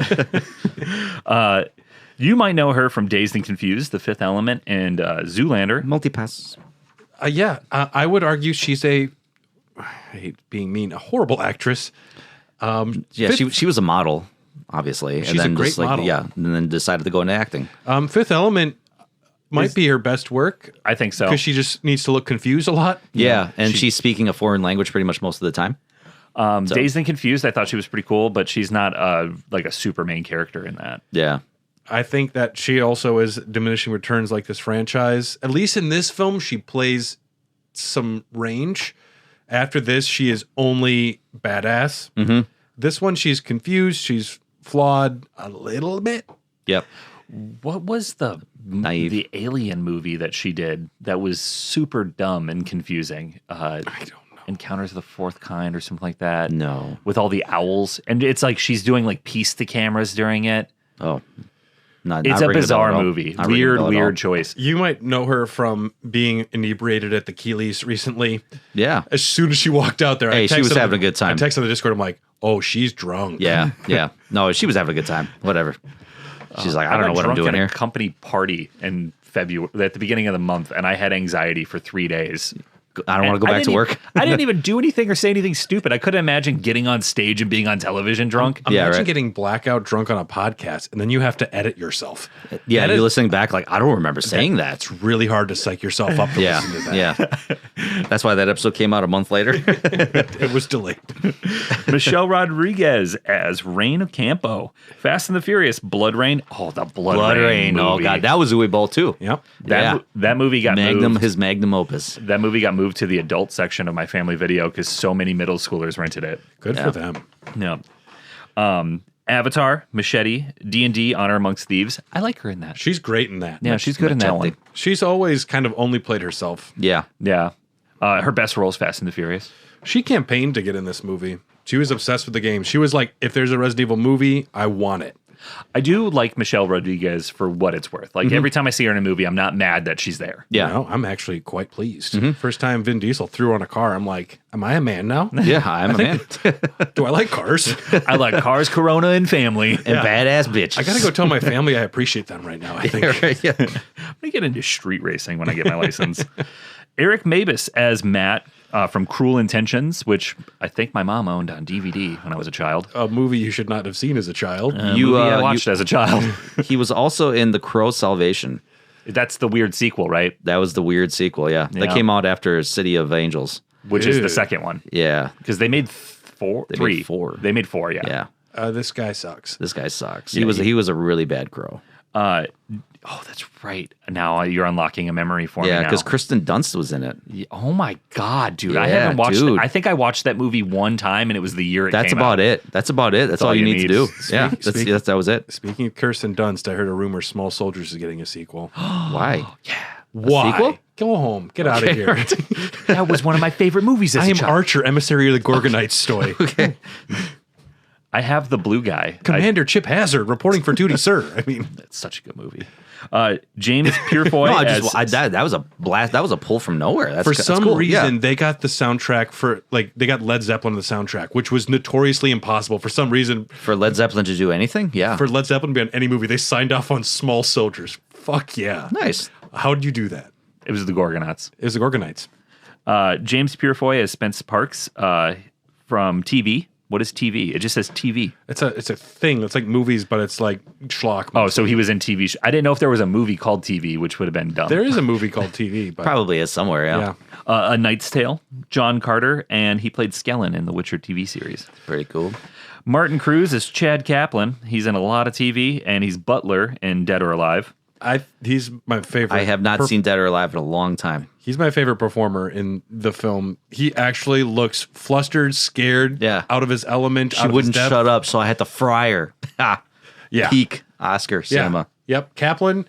You might know her from Dazed and Confused, The Fifth Element, and Zoolander. Multipass. I would argue she's I hate being mean, a horrible actress. Yeah, Fifth- she was a model, obviously. She's a great just model. Yeah, and then decided to go into acting. Fifth Element might be her best work I think so. because she just needs to look confused a lot. Yeah, and she's speaking a foreign language pretty much most of the time. Dazed and Confused, I thought she was pretty cool, but she's not like a super main character in that. Yeah. I think that she also is diminishing returns like this franchise. At least in this film, she plays some range. After this, she is only badass. Mm-hmm. This one, she's confused. She's flawed a little bit. Yep. What was the alien movie that she did that was super dumb and confusing? I don't know. Encounters of the Fourth Kind or something like that. No. With all the owls. And it's like she's doing like piece to cameras during it. Oh. Not It's not a ringing bizarre bell at all. movie. Not ringing a bell at all. Weird choice. You might know her from being inebriated at the Keeleys recently. Yeah. As soon as she walked out there, Hey, I she was texted having a good time. I texted on the Discord. I'm like, oh, she's drunk. Yeah. Yeah. No, she was having a good time. Whatever. She's like, I don't know what I'm doing at here. a company party in February at the beginning of the month, and I had anxiety for 3 days. I don't want to go back to work. I didn't even do anything or say anything stupid. I couldn't imagine getting on stage and being on television drunk. Yeah, Imagine right. getting blackout drunk on a podcast, and then you have to edit yourself. Yeah, That you're is- listening back like, I don't remember saying that. It's really hard to psych yourself up to Yeah. listen to that. Yeah. That's why that episode came out a month later. It was delayed. Michelle Rodriguez as Rain of Campo. Fast and the Furious, Blood Rain. Oh, the Blood Rain movie. Oh, God. That was Uwe Boll, too. Yep. That movie got moved. His magnum opus. That movie got moved to the adult section of my family video because so many middle schoolers rented it. Good for them. No. Avatar, Machete, D&D, Honor Amongst Thieves. I like her in that. She's great in that. Yeah, she's good in that Machete. one. She's always kind of only played herself. Yeah. Yeah. Her best role is Fast and the Furious. She campaigned to get in this movie. She was obsessed with the game. She was like, if there's a Resident Evil movie, I want it. I do like Michelle Rodriguez for what it's worth. Like every time I see her in a movie, I'm not mad that she's there. Yeah. You know, I'm actually quite pleased. First time Vin Diesel threw on a car, I'm like, am I a man now? Yeah, I'm a man. Do I like cars? I like cars, Corona, and family. And badass bitches. I gotta go tell my family I appreciate them right now, I think. Yeah. I'm going to get into street racing when I get my license. Eric Mabus as Matt from Cruel Intentions, which I think my mom owned on DVD when I was a child. A movie you should not have seen as a child. You, Movie I you- watched as a child. He was also in The Crow's Salvation. That's the weird sequel, right? That was the weird sequel, yeah. That Yeah. came out after City of Angels. Which is the Dude. second one. Yeah. Because they made three. made four. They made four, yeah. Yeah. This guy sucks. This guy sucks. Yeah, he was a really bad crow. Oh, that's right. Now you're unlocking a memory for me Yeah, now. because Kristen Dunst was in it. Oh my God, dude. I Yeah, haven't watched dude. I think I watched that movie one time and it was the year it That's came about out. it. That's about it. That's all you need to do. Yeah, that was it. Speaking of Kirsten Dunst, I heard a rumor Small Soldiers is getting a sequel. Why? Why? sequel? Go home. Get out of here. That was one of my favorite movies as I a am child. Archer, emissary of the Gorgonites story. I have the blue guy. Commander Chip Hazard reporting for duty, sir. I mean, That's such a good movie. James Purefoy No, as that was a blast. That was a pull from nowhere. That's, for that's some cool. reason, Yeah. they got the soundtrack for, like, they got Led Zeppelin on the soundtrack, which was notoriously impossible. For some reason, For Led Zeppelin to do anything, yeah, for Led Zeppelin to be on any movie, they signed off on Small Soldiers. Fuck yeah. nice. How'd you do that? It was the Gorgonauts. It was the Gorgonites. James Purefoy as Spence Parks from TV. What is TV? It just says TV. It's a thing. It's like movies, but it's like schlock. Oh, so he was in TV. I didn't know if there was a movie called TV, which would have been dumb. There is a movie called TV, but Probably is somewhere, yeah. yeah. A Knight's Tale, John Carter, and he played Skellen in the Witcher TV series. Pretty cool. Martin Cruz is Chad Kaplan. He's in a lot of TV, and he's Butler in Dead or Alive. He's my favorite. I have not seen Dead or Alive in a long time. He's my favorite performer in the film. He actually looks flustered, scared, out of his element. She wouldn't shut up, so I had to fry her. Yeah. Peak Oscar cinema. Yep. Kaplan,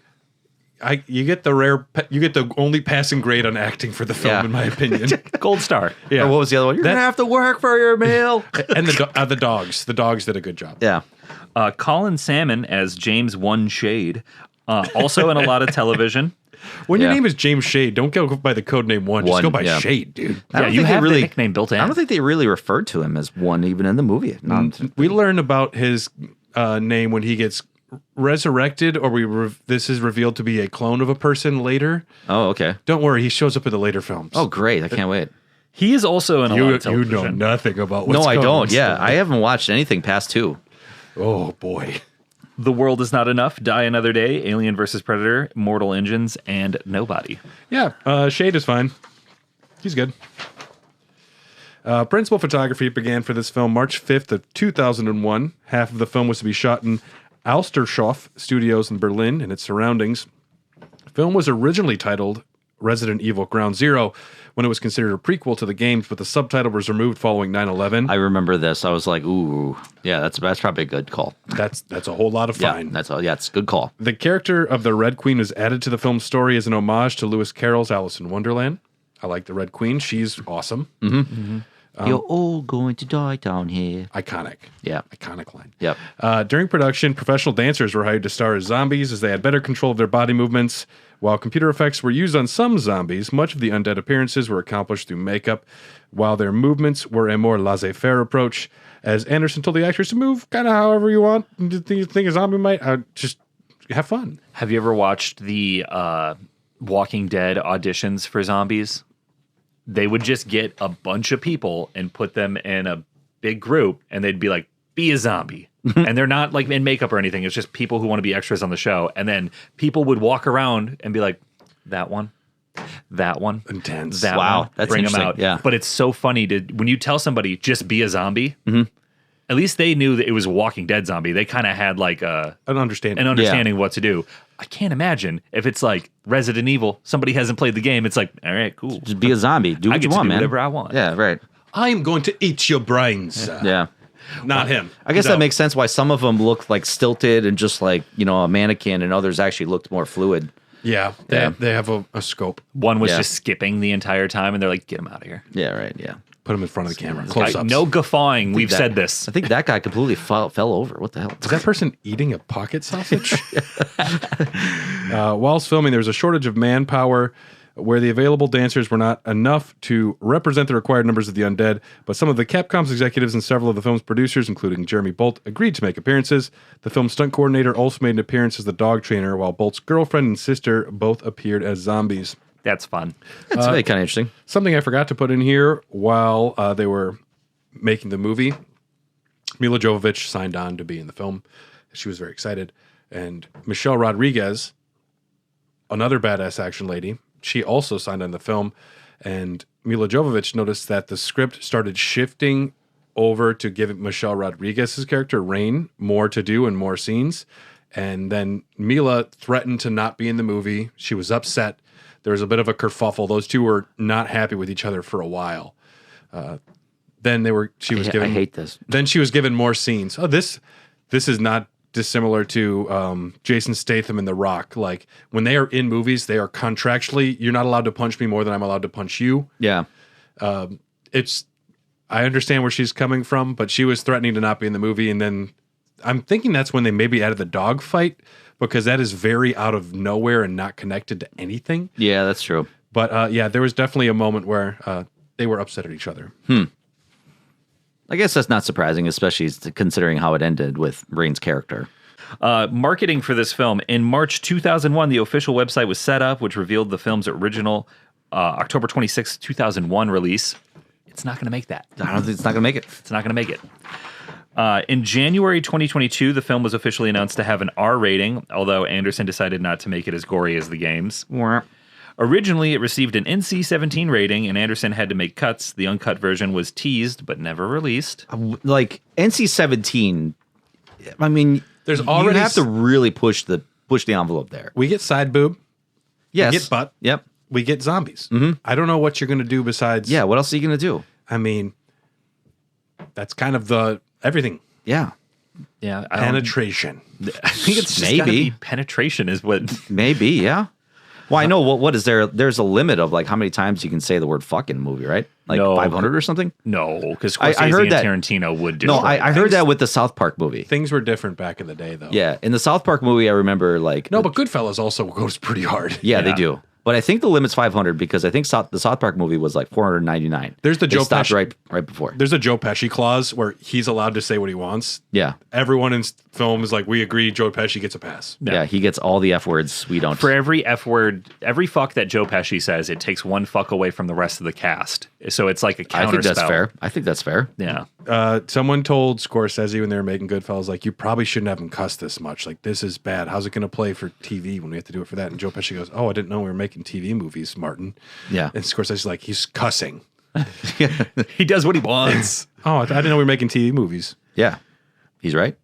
you get the only passing grade on acting for the film, in my opinion. Gold star. Yeah. Or what was the other one? You're going to have to work for your meal. And the dogs. The dogs did a good job. Yeah. Colin Salmon as James One Shade. Also in a lot of television. When your name is James Shade, don't go by the code name One. Just go by Shade, dude. Yeah, you have the nickname built in. I don't think they really referred to him as One even in the movie. We learn about his name when he gets resurrected, or this is revealed to be a clone of a person later. Oh, okay. Don't worry, he shows up in the later films. Oh, great. I can't wait. He is also in a lot of television. You know nothing about what's No, I going don't. on. Yeah, I haven't watched anything past 2. Oh, boy. The World Is Not Enough, Die Another Day, Alien vs. Predator, Mortal Engines, and Nobody. Yeah, Shade is fine. He's good. Principal photography began for this film March 5th of 2001. Half of the film was to be shot in Alstershof Studios in Berlin and its surroundings. The film was originally titled Resident Evil Ground Zero when it was considered a prequel to the games, but the subtitle was removed following 9/11. I remember this. I was like, ooh, yeah, that's probably a good call. That's a whole lot of fun. Yeah, it's a good call. The character of the Red Queen was added to the film's story as an homage to Lewis Carroll's Alice in Wonderland. I like the Red Queen. She's awesome. You're all going to die down here. Iconic. Yeah. Iconic line. Yep. During production, professional dancers were hired to star as zombies as they had better control of their body movements. While computer effects were used on some zombies, much of the undead appearances were accomplished through makeup, while their movements were a more laissez-faire approach. As Anderson told the actors to move kind of however you want, you think a zombie might, just have fun. Have you ever watched the Walking Dead auditions for zombies? They would just get a bunch of people and put them in a big group, and they'd be like, be a zombie. And they're not like in makeup or anything. It's just people who want to be extras on the show. And then people would walk around and be like, that one, Intense. that Wow, one. that's Bring them interesting, out. yeah. But it's so funny when you tell somebody just be a zombie. At least they knew that it was a Walking Dead zombie. They kind of had like An understanding. of what to do. I can't imagine if it's like Resident Evil. Somebody hasn't played the game. It's like, all right, cool. Just be a zombie. Do I what get you to want, do man. whatever I want. Yeah, right. I'm going to eat your brains. Yeah. Not him. I guess No. that makes sense why some of them looked like stilted and just like, a mannequin, and others actually looked more fluid. Yeah. They have a scope. One was Yeah. just skipping the entire time, and they're like, get him out of here. Yeah, right. Yeah. Put him in front of the camera. Close ups. No guffawing. We've said this. I think that guy completely fell over. What the hell? Is that person eating a pocket sausage? Whilst filming, there was a shortage of manpower where the available dancers were not enough to represent the required numbers of the undead, but some of the Capcom's executives and several of the film's producers, including Jeremy Bolt, agreed to make appearances. The film's stunt coordinator also made an appearance as the dog trainer, while Bolt's girlfriend and sister both appeared as zombies. That's fun. That's really kind of interesting. Something I forgot to put in here while they were making the movie, Mila Jovovich signed on to be in the film. She was very excited. And Michelle Rodriguez, another badass action lady, she also signed on the film. And Mila Jovovich noticed that the script started shifting over to give Michelle Rodriguez's character, Rain, more to do and more scenes. And then Mila threatened to not be in the movie. She was upset. There was a bit of a kerfuffle. Those two were not happy with each other for a while. Then she was given. I hate this. Then she was given more scenes. Oh, this is not dissimilar to Jason Statham in The Rock. Like when they are in movies, they are contractually, you're not allowed to punch me more than I'm allowed to punch you. Yeah. I understand where she's coming from, but she was threatening to not be in the movie, and then I'm thinking that's when they maybe added the dog fight, because that is very out of nowhere and not connected to anything. Yeah, that's true. But there was definitely a moment where they were upset at each other. I guess that's not surprising, especially considering how it ended with Rain's character. Marketing for this film. In March 2001, the official website was set up, which revealed the film's original October 26, 2001 release. It's not going to make that. I don't think it's not gonna make it. It's not going to make it. In January 2022, the film was officially announced to have an R rating, although Anderson decided not to make it as gory as the games. Originally, it received an NC-17 rating, and Anderson had to make cuts. The uncut version was teased, but never released. Like NC-17. I mean, There's you already have to really push the envelope there. We get side boob. Yes. We get butt. Yep. We get zombies. Mm-hmm. I don't know what you're going to do besides. Yeah. What else are you gonna do? I mean, that's kind of the everything. Yeah. Yeah, Penetration. I think it's just Maybe. gotta be penetration is what. Maybe. Yeah. Well, I know what is there. There's a limit of like how many times you can say the word "fuck" in a movie, right? Like No. 500 or something. No, because I Scorsese heard and that- Tarantino would do. No, it. I heard that with the South Park movie. Things were different back in the day, though. Yeah, in the South Park movie, I remember like No, but Goodfellas also goes pretty hard. yeah, they Yeah. do. But I think the limit's 500 because I think the South Park movie was like 499. There's the They Joe stopped Pesci- right before. There's a Joe Pesci clause where he's allowed to say what he wants. Yeah. Everyone in film is like, we agree Joe Pesci gets a pass. Yeah, he gets all the F words. We don't. For every F word, every fuck that Joe Pesci says, it takes one fuck away from the rest of the cast. So it's like a counter I think that's spell. fair. I think that's fair. Yeah. Someone told Scorsese when they were making Goodfellas, like, you probably shouldn't have him cuss this much. Like, this is bad. How's it going to play for TV when we have to do it for that? And Joe Pesci goes, oh, I didn't know we were making TV movies, Martin. Yeah. And Scorsese's like, he's cussing. He does what he wants. Oh, I didn't know we were making TV movies. Yeah. He's right.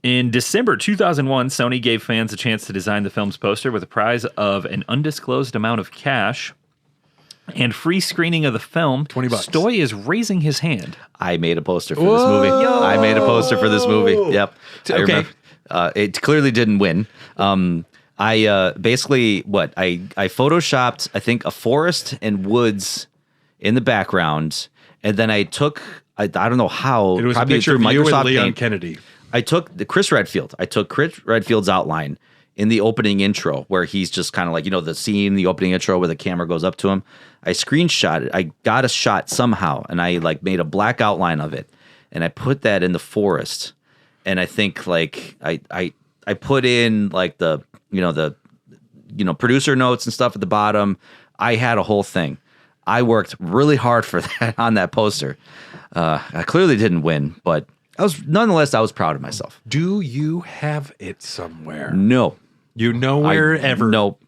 In December 2001, Sony gave fans a chance to design the film's poster with a prize of an undisclosed amount of cash and free screening of the film. $20. Stoy is raising his hand. I made a poster for this movie. I made a poster for this movie. Yep. I Okay. remember. It clearly didn't win. I basically I photoshopped I think a forest and woods in the background, and then I took I don't know how It was a probably picture through of you and Microsoft Leon Paint. Kennedy. I took Chris Redfield. I took Chris Redfield's outline in the opening intro where he's just kind of like, the scene, the opening intro where the camera goes up to him. I screenshot it. I got a shot somehow, and I like made a black outline of it, and I put that in the forest. And I think like I put in like the producer notes and stuff at the bottom. I had a whole thing. I worked really hard for that on that poster. I clearly didn't win, but I was proud of myself. Do you have it somewhere? No. You nowhere ever? Nope.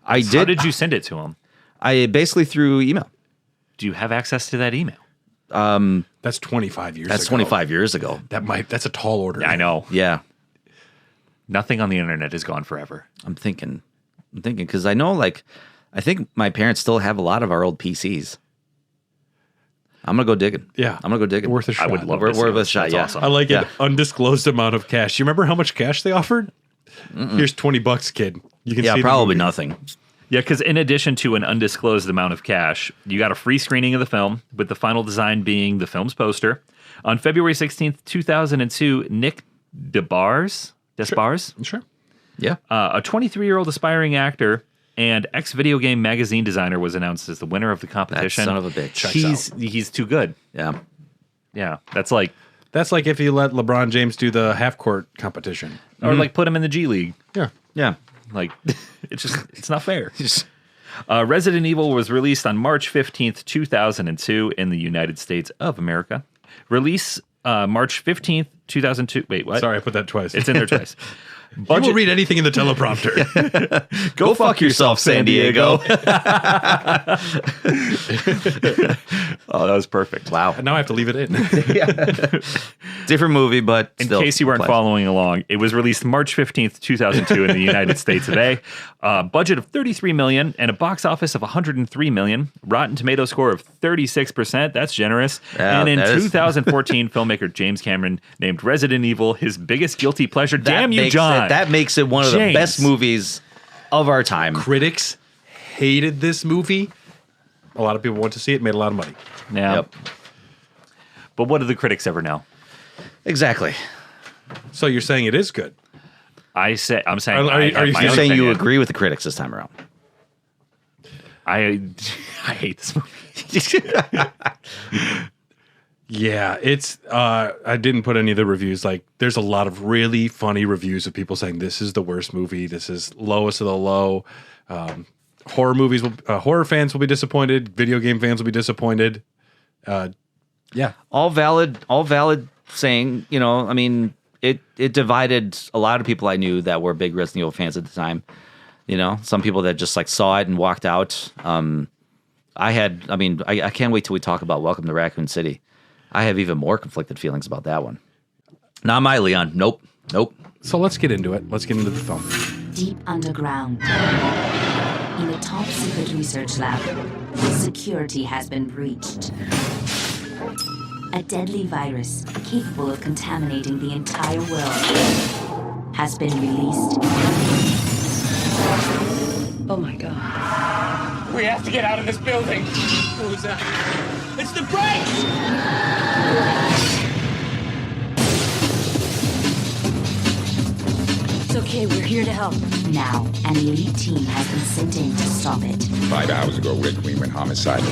I How did. did you send it to him? I basically through email. Do you have access to that email? That's 25 years That's ago. 25 years ago. That's a tall order. I know. Yeah. Nothing on the internet is gone forever. I'm thinking because I know I think my parents still have a lot of our old PCs. I'm gonna go digging. Yeah. I'm gonna go digging. Worth a shot. I would love Worth to see a it. shot. That's Yeah. awesome. I like Yeah. an undisclosed amount of cash. You remember how much cash they offered? Here's $20, kid. You can Yeah, see the probably movie. nothing. Yeah, because in addition to an undisclosed amount of cash, you got a free screening of the film, with the final design being the film's poster. On February 16th, 2002, Nick DeBars, Sure. Yeah. a 23-year-old aspiring actor and ex-video game magazine designer, was announced as the winner of the competition. son of a bitch. He's too good. Yeah. Yeah, that's like, That's like if you let LeBron James do the half-court competition. or like put him in the G League. Yeah. Yeah. Like, it's not fair. Resident Evil was released on March 15th, 2002 in the United States of America. Release March 15th, 2002. Wait, what? Sorry, I put that twice. It's in there twice. You will read anything in the teleprompter. Go fuck yourself, San Diego. Oh, that was perfect. Wow. And now I have to leave it in. Different movie, but In still case you weren't classic. following along, it was released March 15th, 2002 in the United States of A. Budget of $33 million and a box office of $103 million. Rotten Tomato score of 36%. That's generous. Yeah, and in that is- 2014, filmmaker James Cameron named Resident Evil his biggest guilty pleasure. Damn you, makes John. That makes it one of the James. best movies of our time. Critics hated this movie. A lot of people went to see it, made a lot of money. Yeah. Yep. But what do the critics ever know? Exactly. So you're saying it is good? I'm saying Are I you have my You're own saying you opinion. agree with the critics this time around. I hate this movie. Yeah, it's I didn't put any of the reviews. Like, there's a lot of really funny reviews of people saying this is the worst movie. This is lowest of the low. Horror fans will be disappointed. Video game fans will be disappointed. Yeah, all valid saying. You know, I mean, it divided a lot of people I knew that were big Resident Evil fans at the time. You know, some people that just like saw it and walked out. I can't wait till we talk about Welcome to Raccoon City. I have even more conflicted feelings about that one. Not my Leon. Nope. So let's get into it. Let's get into the film. Deep underground, in a top secret research lab, security has been breached. A deadly virus capable of contaminating the entire world has been released. Oh my God. We have to get out of this building. What was that? It's the brakes! It's okay, we're here to help. Now, an elite team has been sent in to stop it. 5 hours ago, Red Queen went homicidal.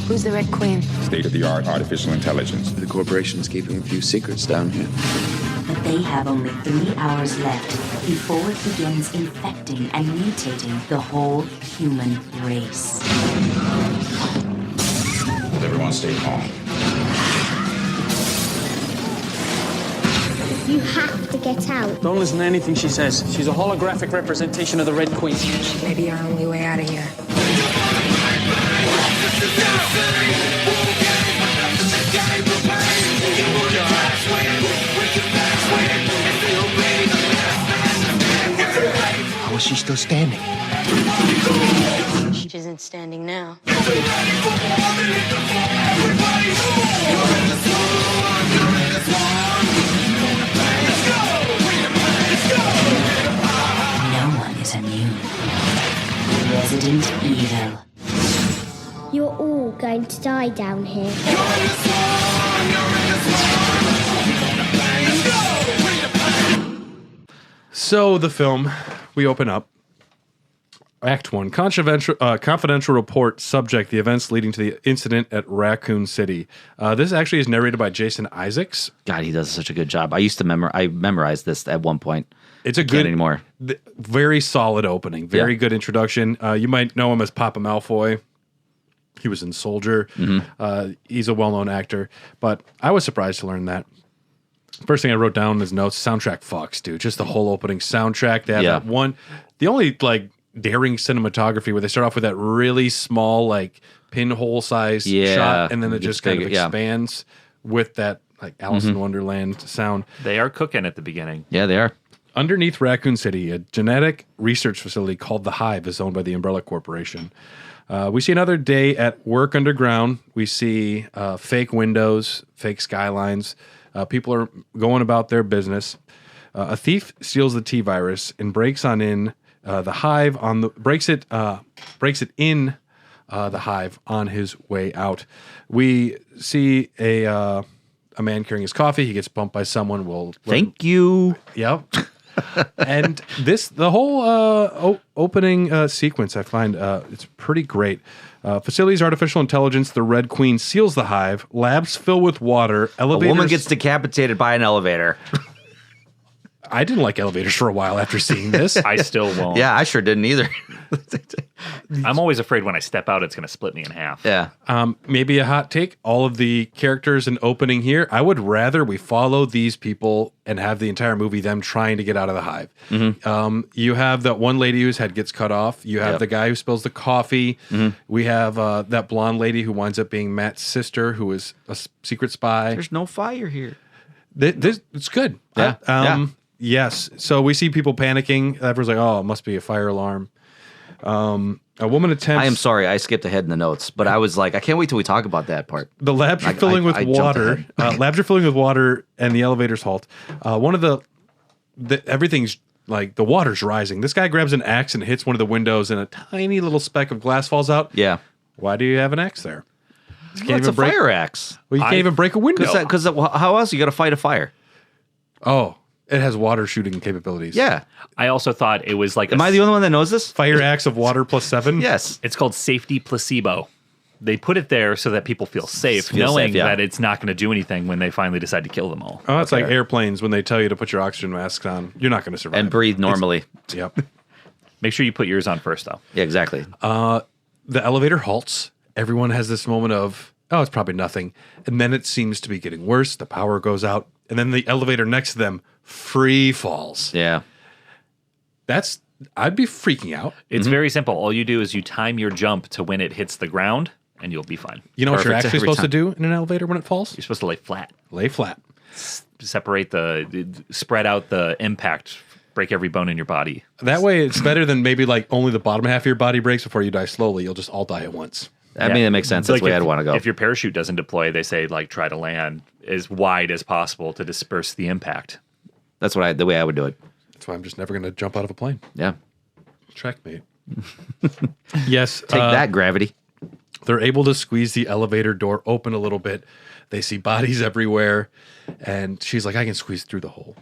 Who's the Red Queen? State-of-the-art artificial intelligence. The corporation's keeping a few secrets down here. But they have only 3 hours left before it begins infecting and mutating the whole human race. Everyone stay calm. You have to get out. Don't listen to anything she says. She's a holographic representation of the Red Queen. Maybe our only way out of here. How is she still standing? She isn't standing now. No one is immune. Resident Evil. You're all going to die down here. So the film, we open up. Act 1, confidential report, subject, the events leading to the incident at Raccoon City. This actually is narrated by Jason Isaacs. God, he does such a good job. I memorized this at one point. It's a Can't good, anymore. Very solid opening. Very good introduction. You might know him as Papa Malfoy. He was in Soldier. He's a well-known actor, but I was surprised to learn that. First thing I wrote down in his notes, soundtrack fucks, dude. Just the whole opening soundtrack. They have that one, the only like daring cinematography where they start off with that really small, like pinhole size shot, and then it just kind of expands with that like Alice in Wonderland sound. They are cooking at the beginning. Yeah, they are. Underneath Raccoon City, a genetic research facility called the Hive is owned by the Umbrella Corporation. We see another day at work underground. We see fake windows, fake skylines. People are going about their business. A thief steals the T virus and breaks in the Hive the Hive on his way out. We see a man carrying his coffee. He gets bumped by someone. Thank you. Yep. And the whole opening sequence, I find it's pretty great. Facilities, artificial intelligence, the Red Queen seals the Hive. Labs fill with water. Elevators. A woman gets decapitated by an elevator. I didn't like elevators for a while after seeing this. I still won't. Yeah, I sure didn't either. I'm always afraid when I step out, it's going to split me in half. Yeah. Maybe a hot take. All of the characters in opening here, I would rather we follow these people and have the entire movie them trying to get out of the Hive. You have that one lady whose head gets cut off. You have the guy who spills the coffee. We have that blonde lady who winds up being Matt's sister, who is a secret spy. There's no fire here. It's good. Yeah. Yes. So we see people panicking. Everyone's like, oh, it must be a fire alarm. A woman attempts... I am sorry, I skipped ahead in the notes, but I was like, I can't wait till we talk about that part. The labs are filling with water. Labs are filling with water, and the elevators halt. One of everything's like, the water's rising. This guy grabs an axe and hits one of the windows, and a tiny little speck of glass falls out. Yeah. Why do you have an axe there? Well, it's a fire axe. Well, you can't even break a window. Because how else you got to fight a fire? Oh, it has water shooting capabilities. Yeah. I also thought it was like... Am I the only one that knows this? Fire axe of water +7? Yes. It's called safety placebo. they put it there so that people feel safe, Feel knowing safe, yeah. that it's not going to do anything when they finally decide to kill them all. Oh, it's like airplanes when they tell you to put your oxygen masks on. You're not going to survive. And breathe normally. Yep. Make sure you put yours on first, though. Yeah, exactly. The elevator halts. Everyone has this moment of, oh, it's probably nothing. And then it seems to be getting worse. The power goes out. And then the elevator next to them free falls. Yeah. I'd be freaking out. It's very simple. All you do is you time your jump to when it hits the ground, and you'll be fine. You know what you're Perfect actually every supposed to time. do in an elevator when it falls? You're supposed to lay flat. Lay flat. Separate spread out the impact, break every bone in your body. That way it's better than maybe like only the bottom half of your body breaks before you die slowly. You'll just all die at once. I mean, that makes sense. That's the way I'd want to go. If your parachute doesn't deploy, they say like try to land as wide as possible to disperse the impact. That's the way I would do it. That's why I'm just never going to jump out of a plane. Yeah. Trackmate. Yes. Take that, gravity. They're able to squeeze the elevator door open a little bit. They see bodies everywhere. And she's like, I can squeeze through the hole.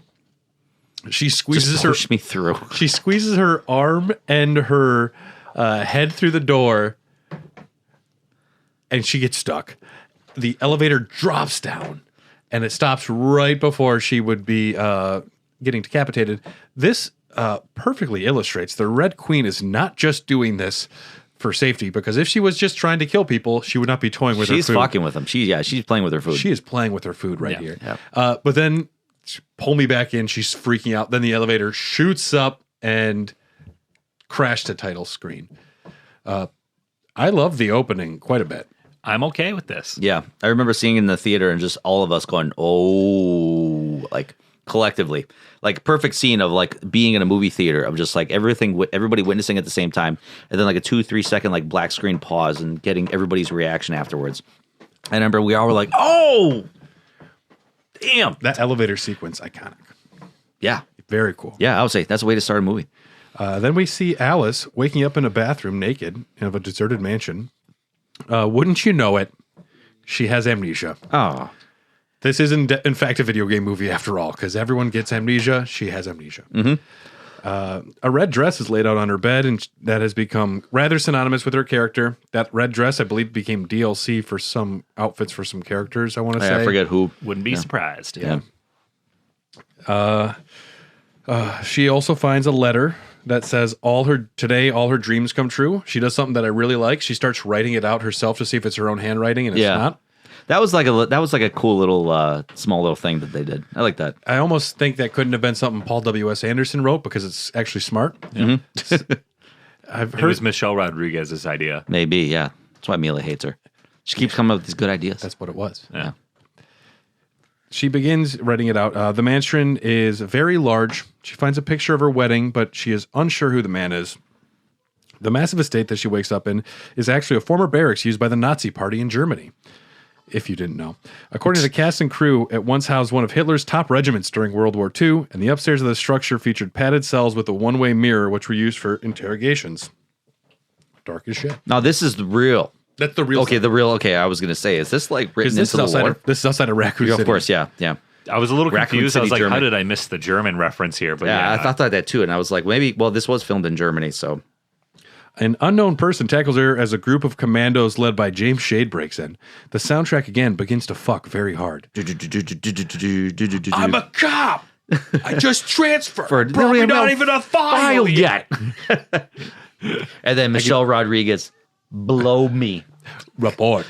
She squeezes Just push me through. She squeezes her arm and her head through the door. And she gets stuck. The elevator drops down. And it stops right before she would be getting decapitated. This perfectly illustrates the Red Queen is not just doing this for safety, because if she was just trying to kill people, she would not be toying with her food. She's fucking with them. She's playing with her food. She is playing with her food right here. Yeah. But then pull me back in. She's freaking out. Then the elevator shoots up and crash to title screen. I love the opening quite a bit. I'm okay with this. Yeah. I remember seeing it in the theater and just all of us going, oh, like collectively. Like perfect scene of like being in a movie theater of just like everybody witnessing at the same time. And then like a 2-3 second like black screen pause and getting everybody's reaction afterwards. I remember we all were like, oh, damn. That elevator sequence, iconic. Yeah. Very cool. Yeah, I would say that's a way to start a movie. Then we see Alice waking up in a bathroom naked in a deserted mansion. Wouldn't you know it? She has amnesia. Oh. This is, in fact, a video game movie after all, because everyone gets amnesia. She has amnesia. Mm-hmm. A red dress is laid out on her bed, and that has become rather synonymous with her character. That red dress, I believe, became DLC for some outfits for some characters, I want to say. I forget who. Wouldn't be surprised. Yeah. She also finds a letter that says all her dreams come true. She does something that I really like. She starts writing it out herself to see if it's her own handwriting, and it's not. That was like a cool little small little thing that they did. I like that. I almost think that couldn't have been something Paul W.S. Anderson wrote because it's actually smart. Mm-hmm. It was Michelle Rodriguez's idea. Maybe, yeah. That's why Mila hates her. She keeps coming up with these good ideas. That's what it was. Yeah. She begins writing it out. The mansion is very large. She finds a picture of her wedding, but she is unsure who the man is. The massive estate that she wakes up in is actually a former barracks used by the Nazi Party in Germany, if you didn't know. According to the cast and crew, it once housed one of Hitler's top regiments during World War II, and the upstairs of the structure featured padded cells with a one-way mirror, which were used for interrogations. Dark as shit. Now, this is the real. That's the real. Okay, okay, I was going to say, is this like written into the lore? This is outside of Raccoon City. Of course, yeah. I was a little Raccoon confused. I was City, like, how Germany. did I miss the German reference here? But Yeah, I thought that too, and I was like, maybe, well, this was filmed in Germany, so. An unknown person tackles her as a group of commandos led by James Shade breaks in. The soundtrack again begins to fuck very hard. I'm a cop. I just transferred. Probably not even a file yet. And then Michelle Rodriguez, blow me. Report.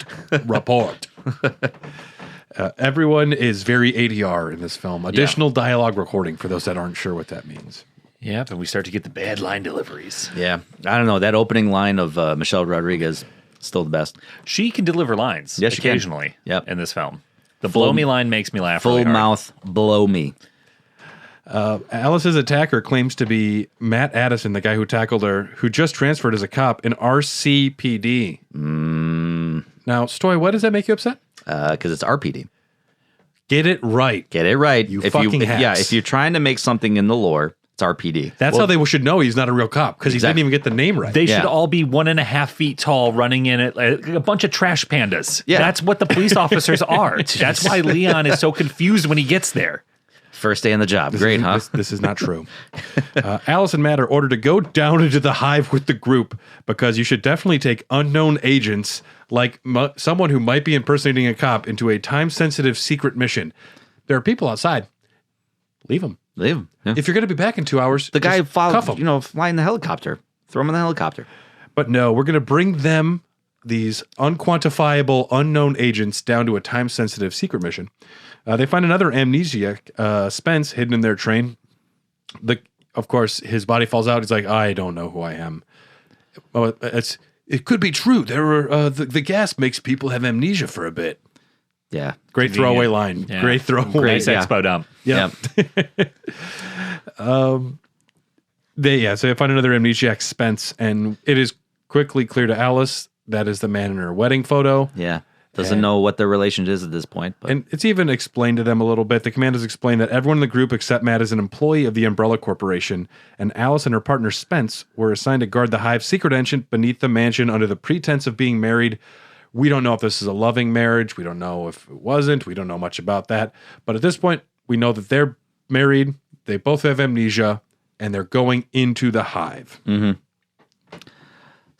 Everyone is very ADR in this film. Additional dialogue recording for those that aren't sure what that means. Yep, and we start to get the bad line deliveries. Yeah, I don't know. That opening line of Michelle Rodriguez, still the best. She can deliver lines Yes, she can. occasionally Yep. in this film. The blow me line makes me laugh really Full hard. mouth, blow me. Alice's attacker claims to be Matt Addison, the guy who tackled her, who just transferred as a cop in RCPD. Now, Stoy, why does that make you upset? Because it's RPD. Get it right. Get it right. You fucking hacks. Yeah, if you're trying to make something in the lore, it's RPD. That's how they should know he's not a real cop, because he didn't even get the name right. They should all be 1.5 feet tall, running in it like a bunch of trash pandas. Yeah. That's what the police officers are. That's why Leon is so confused when he gets there. First day on the job. Great, huh? This is not true. Alice and Matt are ordered to go down into the Hive with the group because you should definitely take unknown agents, like someone who might be impersonating a cop, into a time-sensitive secret mission. There are people outside. Leave them. Leave him. Yeah. If you're going to be back in 2 hours, The guy just cuff 'em. flying the helicopter. Throw him in the helicopter. But no, we're going to bring them, these unquantifiable, unknown agents, down to a time-sensitive secret mission. They find another amnesiac, Spence, hidden in their train. Of course, his body falls out. He's like, I don't know who I am. Oh, it could be true. The gas makes people have amnesia for a bit. Yeah. Great throwaway line. Yeah. Great throwaway. Nice expo dump. Yeah. So they find another amnesiac, Spence, and it is quickly clear to Alice that is the man in her wedding photo. Yeah. Doesn't know what their relationship is at this point. But. And it's even explained to them a little bit. The commandos explain that everyone in the group except Matt is an employee of the Umbrella Corporation, and Alice and her partner Spence were assigned to guard the Hive's secret entrance beneath the mansion under the pretense of being married. We don't know if this is a loving marriage. We don't know if it wasn't. We don't know much about that. But at this point, we know that they're married. They both have amnesia, and they're going into the Hive. Mm-hmm.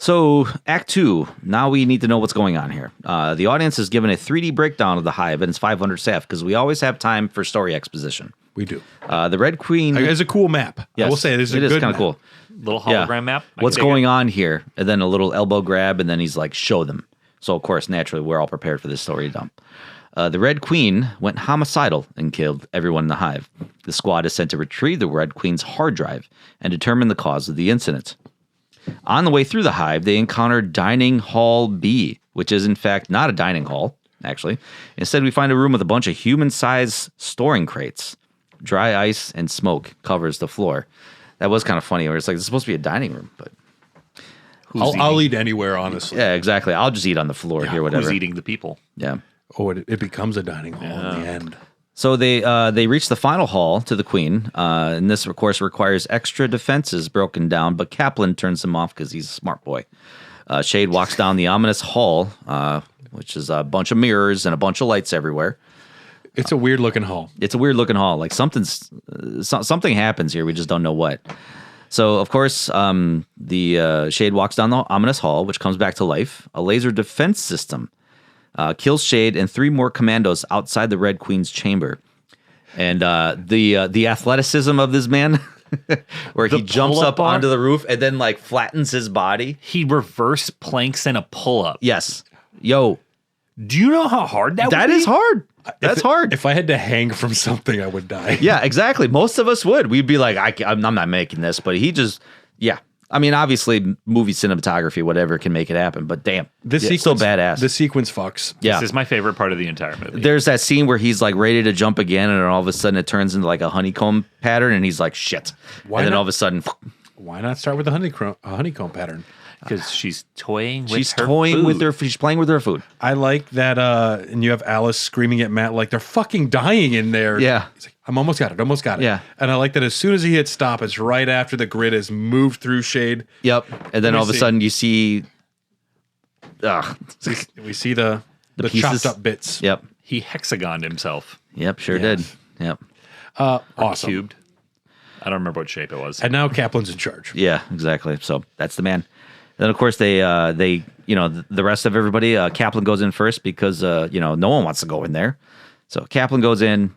So, Act 2, now we need to know what's going on here. The audience is given a 3D breakdown of the Hive and its 500 staff, because we always have time for story exposition. We do. The Red Queen... It's a cool map. Yes, I will say it is a good kind of map. cool. Little hologram map. What's going on here? And then a little elbow grab, and then he's like, show them. So, of course, naturally, we're all prepared for this story dump. The Red Queen went homicidal and killed everyone in the Hive. The squad is sent to retrieve the Red Queen's hard drive and determine the cause of the incident. On the way through the Hive, they encountered Dining Hall B, which is in fact not a dining hall, actually. Instead, we find a room with a bunch of human-sized storing crates. Dry ice and smoke covers the floor. That was kind of funny, where it's like, it's supposed to be a dining room, but... I'll eat anywhere, honestly. Yeah, exactly. I'll just eat on the floor here, whatever. Who's eating the people? Yeah. Oh, it becomes a dining hall in the end. So they reach the final hall to the Queen, and this, of course, requires extra defenses broken down, but Kaplan turns them off because he's a smart boy. Shade walks down the ominous hall, which is a bunch of mirrors and a bunch of lights everywhere. It's a weird-looking hall. It's a weird-looking hall. Like something happens here. We just don't know what. So, of course, the Shade walks down the ominous hall, which comes back to life. A laser defense system kills Shade and 3 more commandos outside the Red Queen's chamber. And the athleticism of this man, where he jumps up onto the roof and then like flattens his body. He reverse planks in a pull-up. Yes. Yo. Do you know how hard that would be? That is hard. That's hard. If I had to hang from something, I would die. Yeah, exactly. Most of us would. We'd be like, I'm not making this. But he just, yeah. I mean, obviously, movie cinematography, whatever, can make it happen. But damn, this yeah, sequence, still badass. The sequence fucks. Yeah. This is my favorite part of the entire movie. There's that scene where he's like ready to jump again, and then all of a sudden it turns into like a honeycomb pattern, and he's like, shit. Why and then not? all of a sudden, Why not start with the honeycomb pattern? Because she's toying with she's her toying food. with her. She's playing with her food. I like that, and you have Alice screaming at Matt like they're fucking dying in there. Yeah. He's like, I'm almost got it. Yeah. And I like that as soon as he hits stop, it's right after the grid has moved through Shade. Yep. And then all of a sudden you see, We see the pieces. chopped up bits. Yep. He hexagoned himself. Yep. Sure did. Yep. Awesome. Cubed. I don't remember what shape it was. And now Kaplan's in charge. Yeah. Exactly. So that's the man. Then of course they the rest of everybody. Kaplan goes in first because no one wants to go in there. So Kaplan goes in.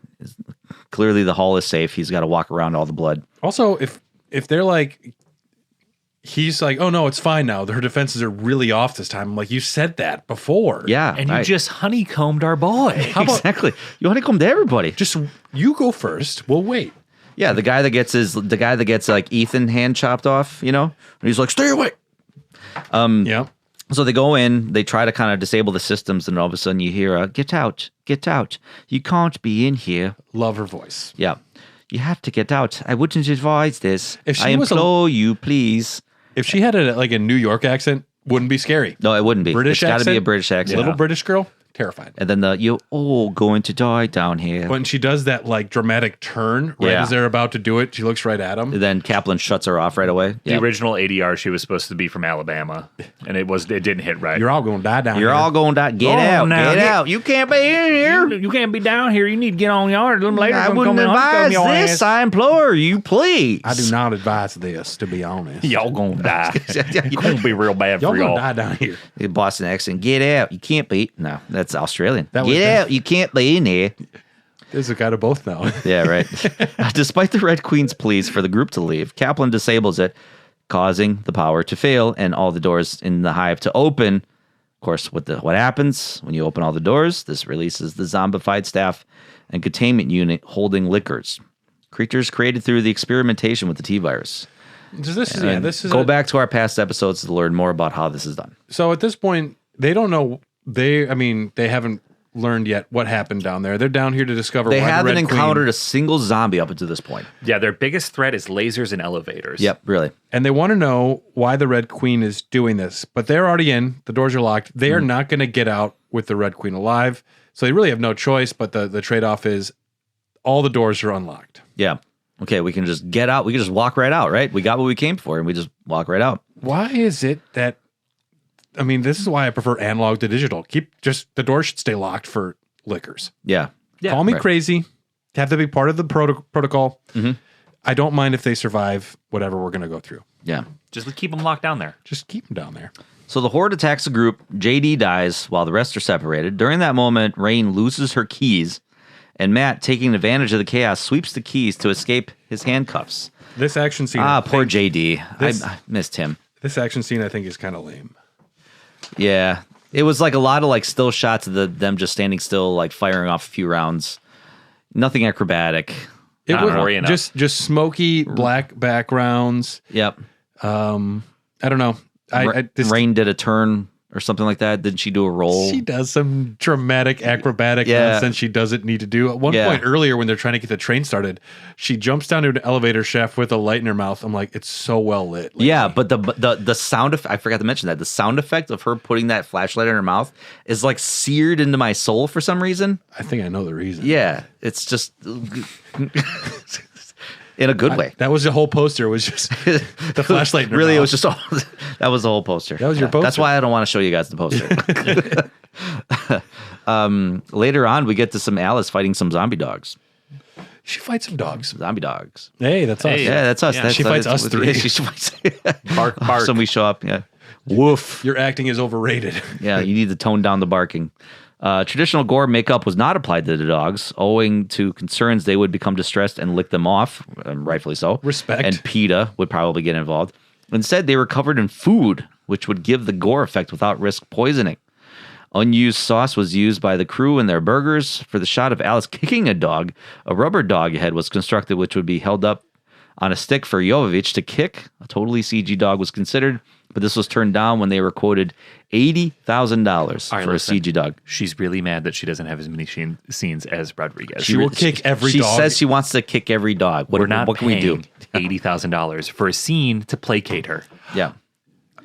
Clearly the hall is safe. He's got to walk around all the blood. Also, if they're like, he's like, oh no, it's fine now. Her defenses are really off this time. I'm like, you said that before. Yeah. And you just honeycombed our boy. How about Exactly. You honeycomb to everybody. just you go first? We'll wait. Yeah, the guy that gets like Ethan hand chopped off, and he's like, stay away. Yeah. So they go in, they try to kind of disable the systems, and all of a sudden you hear, get out, you can't be in here. Love her voice. Yeah, you have to get out. I wouldn't advise this. If she I was a- implore you, please. If she had a New York accent, wouldn't be scary. No, it wouldn't be. British It's got to accent? be a British accent. Little British girl. terrified. And then going to die down here. When she does that like dramatic turn right as they're about to do it, she looks right at him. Then Kaplan shuts her off right away. The original ADR, she was supposed to be from Alabama, and it didn't hit right. You're all going to die down here. You're all going to die. Get out. You can't be in here. You can't be down here. You need to get on yard. Later, I wouldn't advise this. I implore you, please. I do not advise this, to be honest. Y'all gonna die. It's gonna be real bad y'all for y'all. Gonna die down here. The Boston accent. Get out. You can't be. No, that's Australian. That was Get out. You can't be in here. There's a guy to both now. Yeah, right. Despite the Red Queen's pleas for the group to leave, Kaplan disables it, causing the power to fail and all the doors in the hive to open. Of course, what happens when you open all the doors? This releases the zombified staff and containment unit holding liquors. Creatures created through the experimentation with the T-virus. This is Go back to our past episodes to learn more about how this is done. So at this point, they don't know. They haven't learned yet what happened down there. They're down here to discover. They why haven't the Red encountered Queen, a single zombie up until this point. Yeah, their biggest threat is lasers and elevators. Yep, really. and they want to know why the Red Queen is doing this. But they're already in. The doors are locked. They are not going to get out with the Red Queen alive. So they really have no choice. But the trade-off is all the doors are unlocked. Yeah. Okay, we can just get out. We can just walk right out, right? We got what we came for, and we just walk right out. Why is it that? I mean, this is why I prefer analog to digital. The doors should stay locked for liquors. Yeah. Call me right. crazy. Have to be part of the protocol. Mm-hmm. I don't mind if they survive whatever we're going to go through. Yeah. Just keep them locked down there. Just keep them down there. So the Horde attacks the group. JD dies while the rest are separated. During that moment, Rain loses her keys, and Matt, taking advantage of the chaos, sweeps the keys to escape his handcuffs. This action scene. Poor JD. I missed him. This action scene, I think, is kind of lame. Yeah. It was like a lot of like still shots of them just standing still, like firing off a few rounds. Nothing acrobatic. It was just smoky black backgrounds. Yep. I don't know. Rain did a turn or something like that. Didn't she do a roll? She does some dramatic acrobatic nonsense she doesn't need to do. At one point earlier, when they're trying to get the train started, she jumps down to an elevator shaft with a light in her mouth. I'm like, it's so well lit. Lately. Yeah, but the sound I forgot to mention that the sound effect of her putting that flashlight in her mouth is like seared into my soul for some reason. I think I know the reason. Yeah, it's just in a good way. That was the whole poster. Was just the flashlight. In her really, mouth. it was just all. That was the whole poster. That was your poster. That's why I don't want to show you guys the poster. Later on, we get to some Alice fighting some zombie dogs. She fights some dogs. Zombie dogs. Hey, that's us. Yeah, that's us. Yeah. That's, She fights us three. She fights. Bark, bark. So we show up. Yeah. Woof. Your acting is overrated. Yeah, you need to tone down the barking. Traditional gore makeup was not applied to the dogs, owing to concerns they would become distressed and lick them off, rightfully so. Respect. And PETA would probably get involved. Instead, they were covered in food, which would give the gore effect without risk poisoning. Unused sauce was used by the crew in their burgers. For the shot of Alice kicking a dog, a rubber dog head was constructed, which would be held up on a stick for Jovovich to kick. A totally CG dog was considered, but this was turned down when they were quoted $80,000 for a CG dog. She's really mad that she doesn't have as many scenes as Rodriguez. She will kick every dog. She says she wants to kick every dog. What can we do? $80,000 for a scene to placate her. Yeah.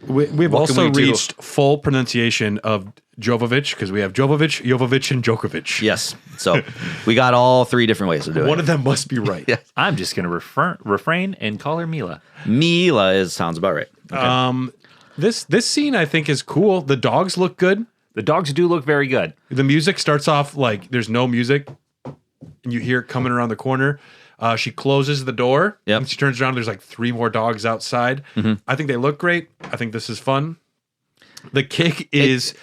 We've What also can we do? reached full pronunciation of Jovovich because we have Jovovich, Jovovich, and Djokovic. Yes. So we got all three different ways of doing One it. of them must be right. Yeah. I'm just going to refrain and call her Mila. Mila sounds about right. Okay. This scene I think is cool. The dogs look good. The dogs do look very good. The music starts off like there's no music, and you hear it coming around the corner. She closes the door. Yep. And she turns around. There's like 3 more dogs outside. Mm-hmm. I think they look great. I think this is fun. The kick is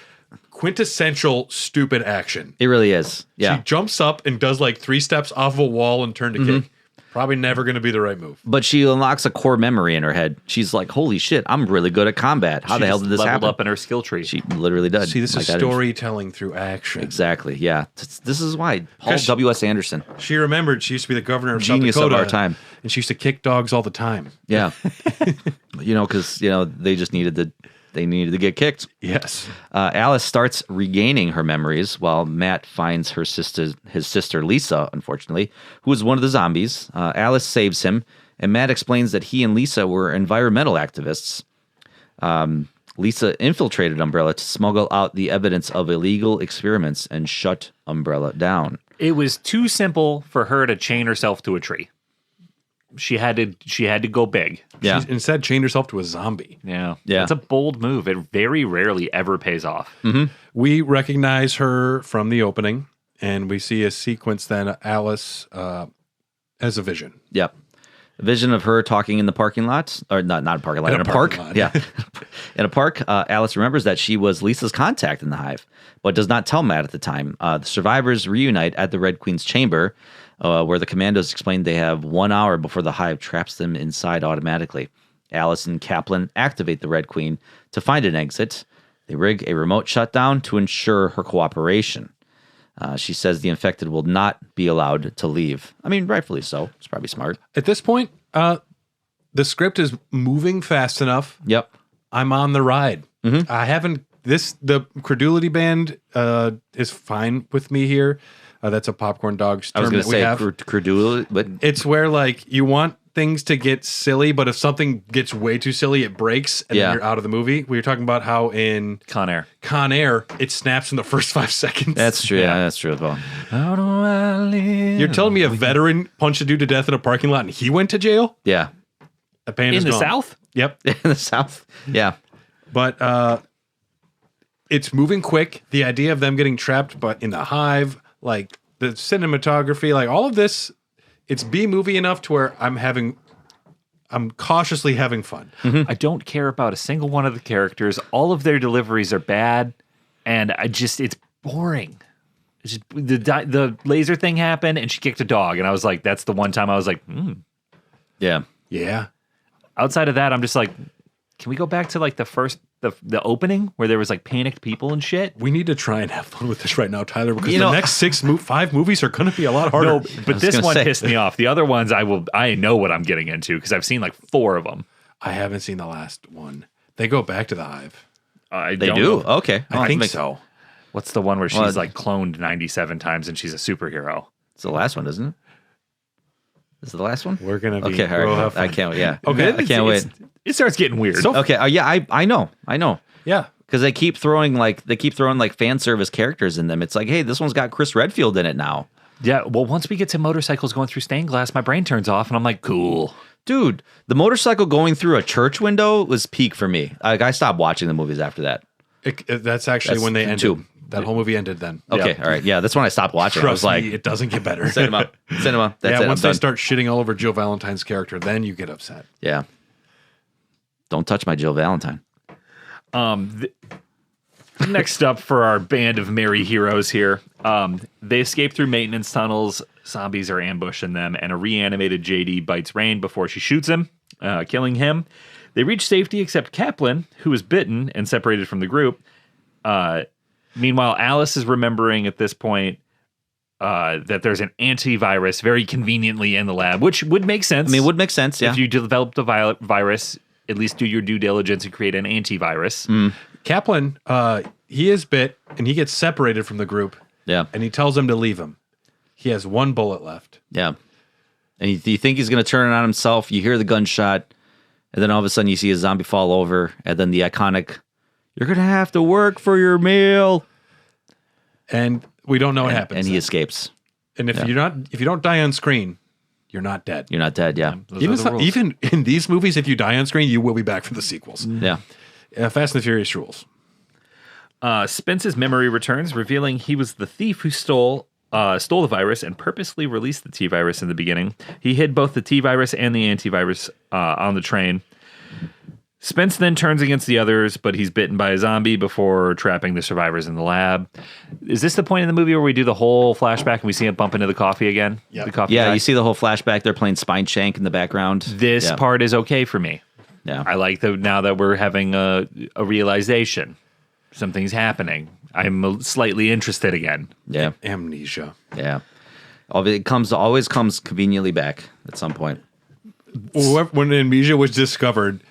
quintessential stupid action. It really is. Yeah. She jumps up and does like 3 steps off a wall and turn to kick. Probably never going to be the right move. But she unlocks a core memory in her head. She's like, holy shit, I'm really good at combat. How the hell did this leveled happen? up in her skill tree. She literally does. See, this is Like, storytelling through action. Exactly. Yeah. This is why Paul Because W.S. Anderson. She remembered she used to be the governor of Genius South of Dakota. our time. And she used to kick dogs all the time. Yeah. Because they just needed to get kicked. Yes. Alice starts regaining her memories while Matt finds his sister Lisa, unfortunately, who is one of the zombies. Alice saves him, and Matt explains that he and Lisa were environmental activists. Lisa infiltrated Umbrella to smuggle out the evidence of illegal experiments and shut Umbrella down. It was too simple for her to chain herself to a tree. She had to go big. Yeah. She instead chained herself to a zombie. Yeah. Yeah. It's a bold move. It very rarely ever pays off. We recognize her from the opening, and we see a sequence then Alice as a vision. Yep. A vision of her talking in the parking lot, or not a parking lot, in a park. parking lot. Yeah. In a park, Alice remembers that she was Lisa's contact in the Hive, but does not tell Matt at the time. The survivors reunite at the Red Queen's chamber, where the commandos explain they have 1 hour before the Hive traps them inside automatically. Alice and Kaplan activate the Red Queen to find an exit. They rig a remote shutdown to ensure her cooperation. She says the infected will not be allowed to leave. I mean, rightfully so. It's probably smart. At this point, the script is moving fast enough. Yep. I'm on the ride. I haven't the credulity band is fine with me here. That's a popcorn dog's term I was going that to we say have. credulity, but It's where like you want things to get silly, but if something gets way too silly, it breaks and Yeah. then you're out of the movie. We were talking about how in Con Air. Con Air it snaps in the first 5 seconds. that's true. Yeah, that's true as well. How do I live? You're telling me a veteran punched a dude to death in a parking lot and he went to jail? Yeah. The pain In is the gone. South? Yep. In the South. Yeah. But it's moving quick. The idea of them getting trapped, but in the Hive, like the cinematography, like all of this, it's B movie enough to where I'm cautiously having fun. I don't care about a single one of the characters. All of their deliveries are bad, and it's boring. It's just, the laser thing happened, and she kicked a dog, and I was like, that's the one time I was like, Yeah. Yeah. Outside of that, I'm just like, can we go back to like the opening where there was like panicked people and shit? We need to try and have fun with this right now, Tyler, because You the know- next 5 movies are going to be a lot harder. No, but this gonna one say. pissed me off. The other ones, I know what I'm getting into because I've seen like 4 of them. I haven't seen the last one. They go back to the Hive. I They don't do? know. Okay. I think so. What's the one where she's Well, like cloned 97 times and she's a superhero? It's the last one, isn't it? Is it the last one? We're going to be. Okay, all we'll right. have fun. I can't wait. Yeah. Okay. I can't wait. It starts getting weird. So- Okay. Yeah, I know. Yeah. Because they keep throwing like fan service characters in them. It's like, hey, this one's got Chris Redfield in it now. Yeah, well, once we get to motorcycles going through stained glass, my brain turns off, and I'm like, cool. Dude, the motorcycle going through a church window was peak for me. Like, I stopped watching the movies after that. That's actually That's when they ended. 2. That whole movie ended then. Okay, all right. Yeah, that's when I stopped watching. I was Trust like, me, it doesn't get better. cinema. That's yeah, it. once I'm they done. start shitting all over Jill Valentine's character, then you get upset. Yeah. Don't touch my Jill Valentine. Next up for our band of merry heroes here, they escape through maintenance tunnels. Zombies are ambushing them, and a reanimated JD bites Rain before she shoots him, killing him. They reach safety except Kaplan, who is bitten and separated from the group. Meanwhile, Alice is remembering at this point that there's an antivirus very conveniently in the lab, which would make sense. I mean, it would make sense, yeah. If you developed a virus, at least do your due diligence and create an antivirus. Kaplan, he is bit and he gets separated from the group. Yeah. And he tells them to leave him. He has 1 bullet left. Yeah. And you think he's going to turn it on himself. You hear the gunshot, and then all of a sudden you see a zombie fall over, and then the iconic, "You're going to have to work for your meal." And we don't know what happens. And he then. escapes. And if you don't die on screen, you're not dead. You're not dead, yeah. Even in these movies, if you die on screen, you will be back for the sequels. Yeah. Fast and the Furious rules. Spence's memory returns, revealing he was the thief who stole the virus and purposely released the T-virus in the beginning. He hid both the T-virus and the antivirus on the train. Spence then turns against the others, but he's bitten by a zombie before trapping the survivors in the lab. Is this the point in the movie where we do the whole flashback and we see him bump into the coffee again? Yep. The coffee Yeah, guy? you see the whole flashback. They're playing Spine Shank in the background. This Yeah. part is okay for me. Yeah. I like now that we're having a realization. Something's happening. I'm slightly interested again. Yeah. Amnesia. Yeah. It always comes conveniently back at some point. When amnesia was discovered,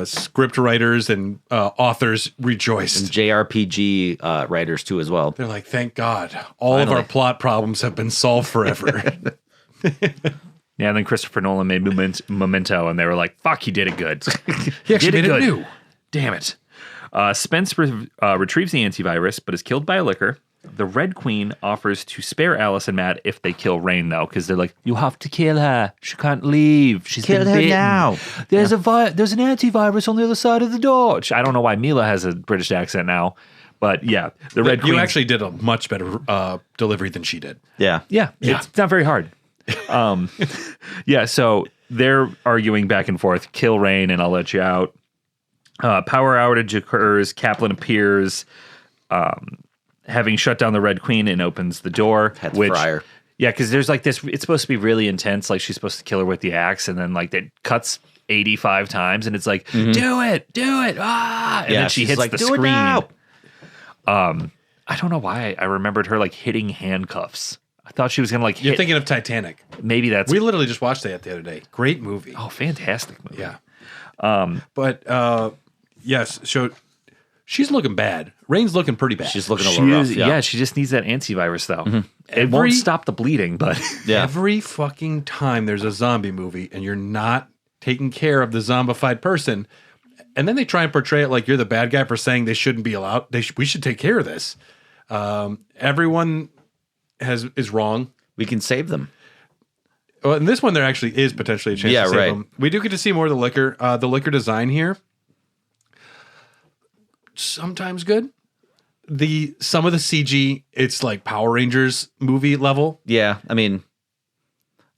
script writers and authors rejoiced. And JRPG writers too as well. They're like, thank God, all of Finally. our plot problems have been solved forever. Yeah, and then Christopher Nolan made Memento, and they were like, fuck, he did it good. He actually Did it made it good. new. Damn it. Spence retrieves the antivirus, but is killed by a licker. The Red Queen offers to spare Alice and Matt if they kill Rain, though, because they're like, you have to kill her. She can't leave. She's Kill been her bitten. now. There's there's an antivirus on the other side of the door. I don't know why Mila has a British accent now, but yeah, the Red Queen. You actually did a much better delivery than she did. Yeah. Yeah, it's not very hard. Yeah, so they're arguing back and forth. Kill Rain, and I'll let you out. Power outage occurs. Kaplan appears. Having shut down the Red Queen and opens the door. Had to fry her. Yeah, because there's like this, it's supposed to be really intense. Like she's supposed to kill her with the axe, and then like it cuts 85 times, and it's like, do it, ah! And then she hits like, the "Do it screen. now." I don't know why I remembered her like hitting handcuffs. I thought she was gonna like You're hit. thinking of Titanic. Maybe that's We literally just watched that the other day. Great movie. oh, fantastic movie. Yeah. But yes, so she's looking bad. Rain's looking pretty bad. She's looking a little rough. Yeah, she just needs that antivirus though. It won't stop the bleeding, but Yeah. Every fucking time there's a zombie movie and you're not taking care of the zombified person, and then they try and portray it like you're the bad guy for saying they shouldn't be allowed. We should take care of this. Everyone is wrong. We can save them. Well, in this one, there actually is potentially a chance Yeah, to save right. them. We do get to see more of the liquor. The liquor design here, sometimes good. Some of the CG, it's like Power Rangers movie level. Yeah, I mean,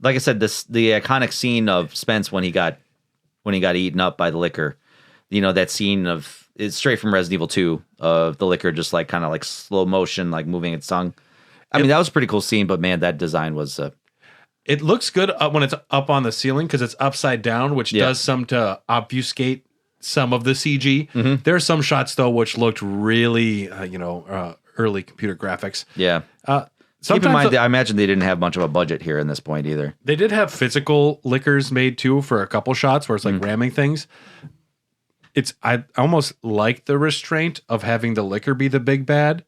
like I said, the iconic scene of Spence when he got eaten up by the liquor. You know, that scene it's straight from Resident Evil 2 of the liquor just like kind of like slow motion, like moving its tongue. I mean, that was a pretty cool scene, but man, that design was. It looks good when it's up on the ceiling because it's upside down, which does some to obfuscate some of the CG. There are some shots though which looked really, early computer graphics. Yeah. Sometimes Keep in mind, I imagine they didn't have much of a budget here in this point either. they did have physical liquors made too for a couple shots where it's like ramming things. I almost like the restraint of having the liquor be the big bad.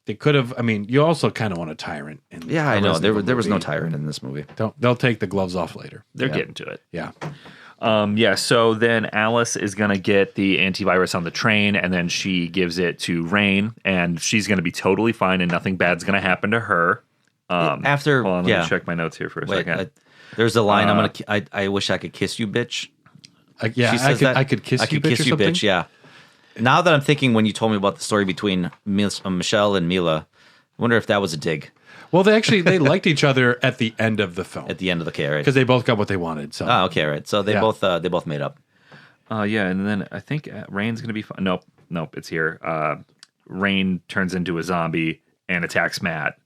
They could have. I mean, you also kind of want a tyrant. Yeah, I know. There was no tyrant in this movie. They'll take the gloves off later. they're getting to it. Yeah. Yeah, so then Alice is going to get the antivirus on the train, and then she gives it to Rain, and she's going to be totally fine, and nothing bad's going to happen to her. After, hold on, let me check my notes here for a second. There's a line. I wish I could kiss you, bitch. Yeah, She says that. I could kiss I you, could bitch, kiss or you, something? bitch. Yeah. Now that I'm thinking, when you told me about the story between Michelle and Mila, I wonder if that was a dig Well, they liked each other at the end of the film at the end of the K, right? because they both got what they wanted. So Oh, okay, right. So they Yeah. both made up. Yeah, and then I think Rain's going to be fine. Nope, it's here. Rain turns into a zombie and attacks Matt.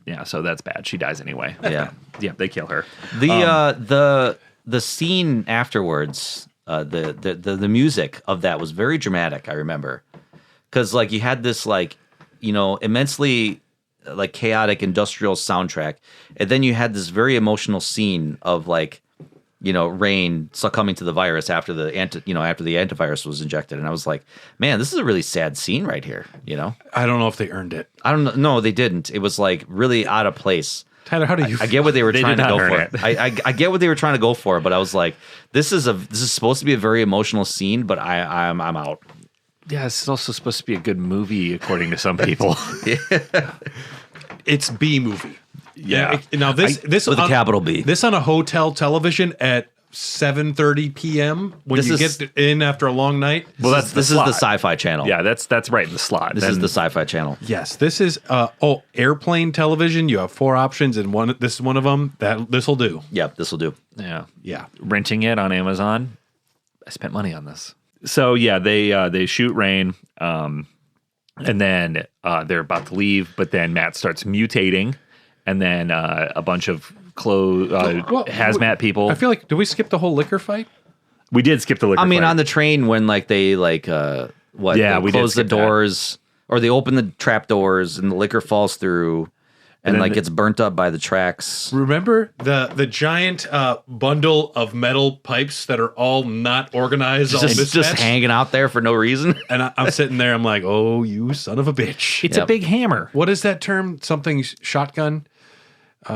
Yeah, so that's bad. She dies anyway. Yeah. Yeah, they kill her. The scene afterwards, the music of that was very dramatic. I remember because like you had this like immensely like chaotic industrial soundtrack, and then you had this very emotional scene of like Rain succumbing to the virus after the antivirus was injected, and I was like, man, this is a really sad scene right here. I don't know if they earned it. I don't know. No, they didn't. It was like really out of place. Tyler, how do you? I get what they were They trying did to not go earn for. it. I get what they were trying to go for, but I was like, this is supposed to be a very emotional scene, but I'm out. Yeah, it's also supposed to be a good movie, according to some people. It's B movie. Yeah. Now this with a capital B. This on a hotel television at 7:30 p.m. when This you is- get in after a long night. Well, that's This is the Sci-Fi Channel. Yeah, that's right in the slot. This is the Sci-Fi Channel. Yes, this is airplane television. You have 4 options, and this is one of them. This will do. Yep, this will do. Yeah. Yeah. Renting it on Amazon. I spent money on this. So yeah, they shoot Rain, and then they're about to leave, but then Matt starts mutating, and then a bunch of hazmat people. I feel like, did we skip the whole liquor fight? We did skip the liquor. I mean, fight. on the train when like they like Yeah, they we did close the skip that. doors or they open the trap doors and the liquor falls through and then like gets burnt up by the tracks. Remember the giant bundle of metal pipes that are all not organized, all Just mismatched? hanging out there for no reason. And I'm sitting there, I'm like, oh, you son of a bitch. it's a big hammer. What is that term? Something shotgun?